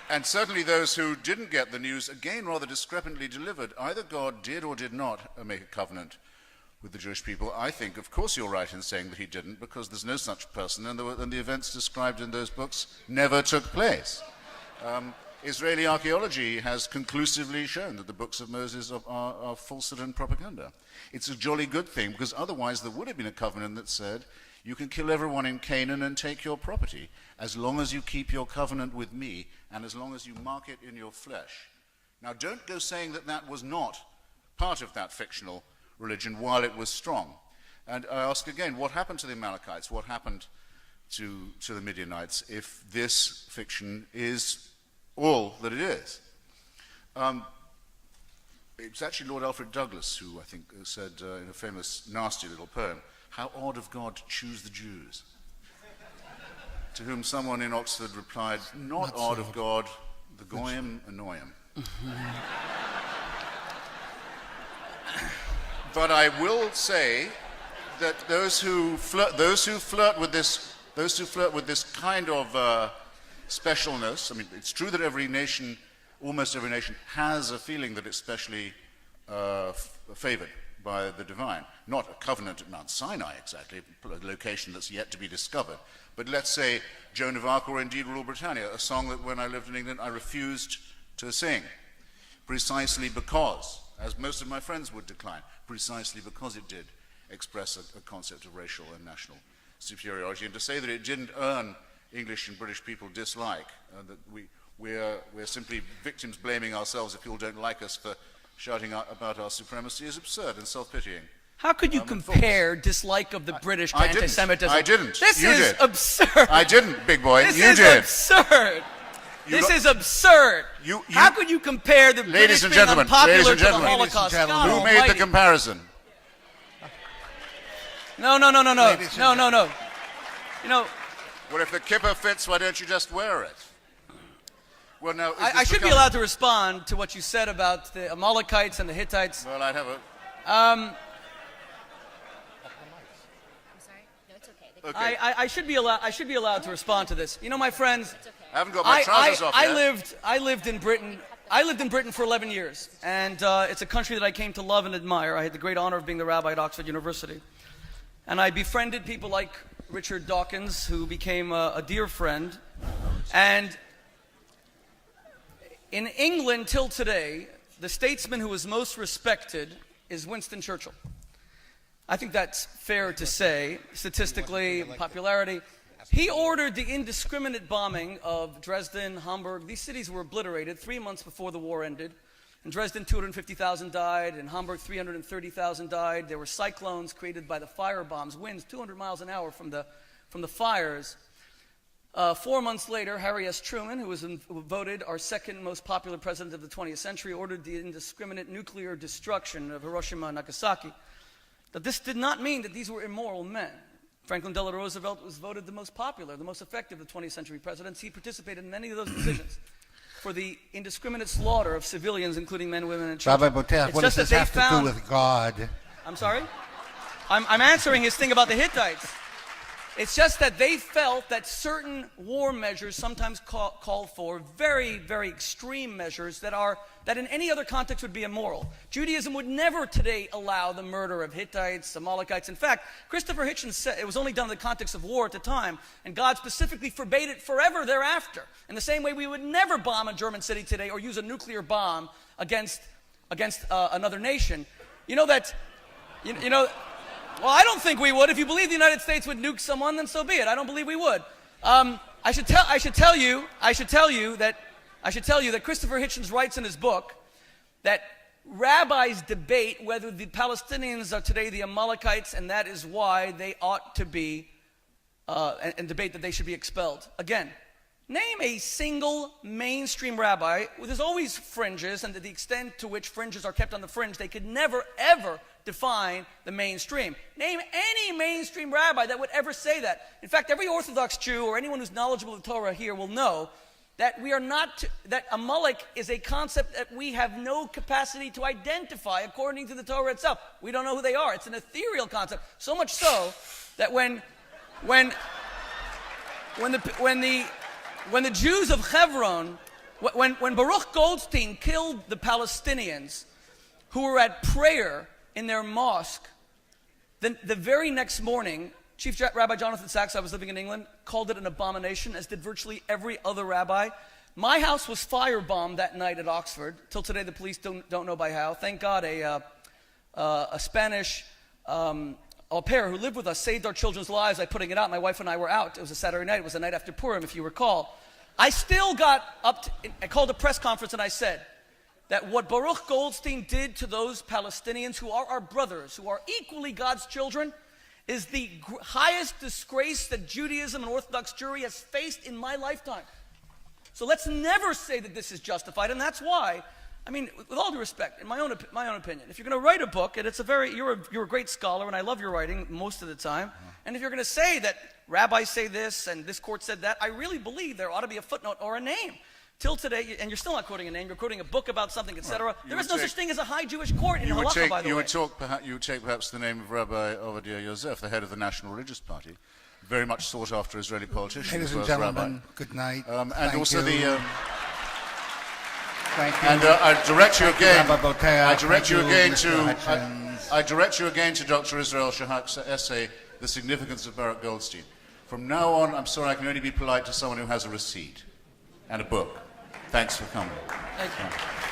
And certainly those who didn't get the news, again rather discrepantly delivered. Either God did or did not make a covenant with the Jewish people. I think, of course, you're right in saying that he didn't, because there's no such person, and the events described in those books never took place. Israeli archaeology has conclusively shown that the books of Moses are falsehood and propaganda. It's a jolly good thing, because otherwise there would have been a covenant that said, you can kill everyone in Canaan and take your property, as long as you keep your covenant with me, and as long as you mark it in your flesh. Now, don't go saying that that was not part of that fictional religion while it was strong. And I ask again, what happened to the Amalekites? What happened to the Midianites if this fiction is all that it is? It's actually Lord Alfred Douglas who, I think, said in a famous, nasty little poem, "How odd of God to choose the Jews." To whom someone in Oxford replied, "Not odd of God, the goyim annoy him." But I will say that those who flirt with this kind of specialness, I mean, it's true that every nation, almost every nation, has a feeling that it's specially favored by the divine. Not a covenant at Mount Sinai exactly, a location that's yet to be discovered. But let's say Joan of Arc or indeed Rule Britannia, a song that when I lived in England I refused to sing, precisely because, as most of my friends would decline, precisely because it did express a concept of racial and national superiority. And to say that it didn't earn English and British people dislike, that we're simply victims blaming ourselves if people don't like us for shouting out about our supremacy is absurd and self-pitying. How could you compare dislike of the British to anti-Semitism? I didn't. This you is did. absurd. I didn't, big boy. This you is did. Absurd. This is absurd. How could you compare the British being unpopular to the Holocaust? God Who made the comparison? No. You know. Well, if the kippah fits, why don't you just wear it? Well, now I should be allowed to respond to what you said about the Amalekites and the Hittites. Well, I'd have a. I'm sorry. No, it's okay. Okay. I should be allowed to respond to this. You know, my friends. It's okay. I haven't got my trousers off yet. I lived in Britain. I lived in Britain for 11 years, and it's a country that I came to love and admire. I had the great honor of being the rabbi at Oxford University, and I befriended people like Richard Dawkins, who became a dear friend. And in England till today, the statesman who is most respected is Winston Churchill. I think that's fair to say, statistically, popularity. He ordered the indiscriminate bombing of Dresden, Hamburg. These cities were obliterated 3 months before the war ended. In Dresden, 250,000 died. In Hamburg, 330,000 died. There were cyclones created by the fire bombs, winds 200 miles an hour from the fires. 4 months later, Harry S. Truman, who was voted our second most popular president of the 20th century, ordered the indiscriminate nuclear destruction of Hiroshima and Nagasaki. But this did not mean that these were immoral men. Franklin Delano Roosevelt was voted the most popular, the most effective of the 20th century presidents. He participated in many of those decisions for the indiscriminate slaughter of civilians, including men, women, and children. Rabbi Boteach, what does this have to do with God? I'm sorry? I'm answering his thing about the Hittites. It's just that they felt that certain war measures sometimes called for very, very extreme measures that in any other context would be immoral. Judaism would never today allow the murder of Hittites, Amalekites. In fact, Christopher Hitchens said it was only done in the context of war at the time, and God specifically forbade it forever thereafter. In the same way we would never bomb a German city today or use a nuclear bomb against another nation. You know that, you know. Well, I don't think we would. If you believe the United States would nuke someone, then so be it. I don't believe we would. I should tell you that Christopher Hitchens writes in his book that rabbis debate whether the Palestinians are today the Amalekites, and that is why they ought to be, and debate that they should be expelled. Again, Name a single mainstream rabbi. There's always fringes, and to the extent to which fringes are kept on the fringe, they could never, ever define the mainstream. Name any mainstream rabbi that would ever say that. In fact, every Orthodox Jew or anyone who's knowledgeable of the Torah here will know that we are not, that Amalek is a concept that we have no capacity to identify according to the Torah itself. We don't know who they are. It's an ethereal concept. So much so that when the Jews of Hebron, when Baruch Goldstein killed the Palestinians who were at prayer in their mosque, then the very next morning, Chief Rabbi Jonathan Sachs, I was living in England, called it an abomination, as did virtually every other rabbi. My house was firebombed that night at Oxford. Till today, the police don't know by how. Thank God a Spanish au pair who lived with us saved our children's lives by putting it out. My wife and I were out. It was a Saturday night. It was the night after Purim, if you recall. I still got up I called a press conference and I said that what Baruch Goldstein did to those Palestinians who are our brothers, who are equally God's children, is the highest disgrace that Judaism and Orthodox Jewry has faced in my lifetime. So let's never say that this is justified, and that's why, I mean, with all due respect, in my own opinion, if you're going to write a book, and you're a great scholar, and I love your writing most of the time, and if you're going to say that rabbis say this and this court said that, I really believe there ought to be a footnote or a name. Till today, and you're still not quoting a name, you're quoting a book about something, etc. There is no such thing as a high Jewish court in Halacha, by the way. You would take perhaps the name of Rabbi Ovadia Yosef, the head of the National Religious Party, very much sought after Israeli politician. Ladies as well and as gentlemen, rabbi. good night. And Thank also you. Thank you. And I direct you again. Rabbi Boteach. I direct you Thank again Mr. to. Hitchens. I direct you again to Dr. Israel Shahak's essay, "The Significance of Baruch Goldstein." From now on, I'm sorry, I can only be polite to someone who has a receipt and a book. Thanks for coming. Thank you.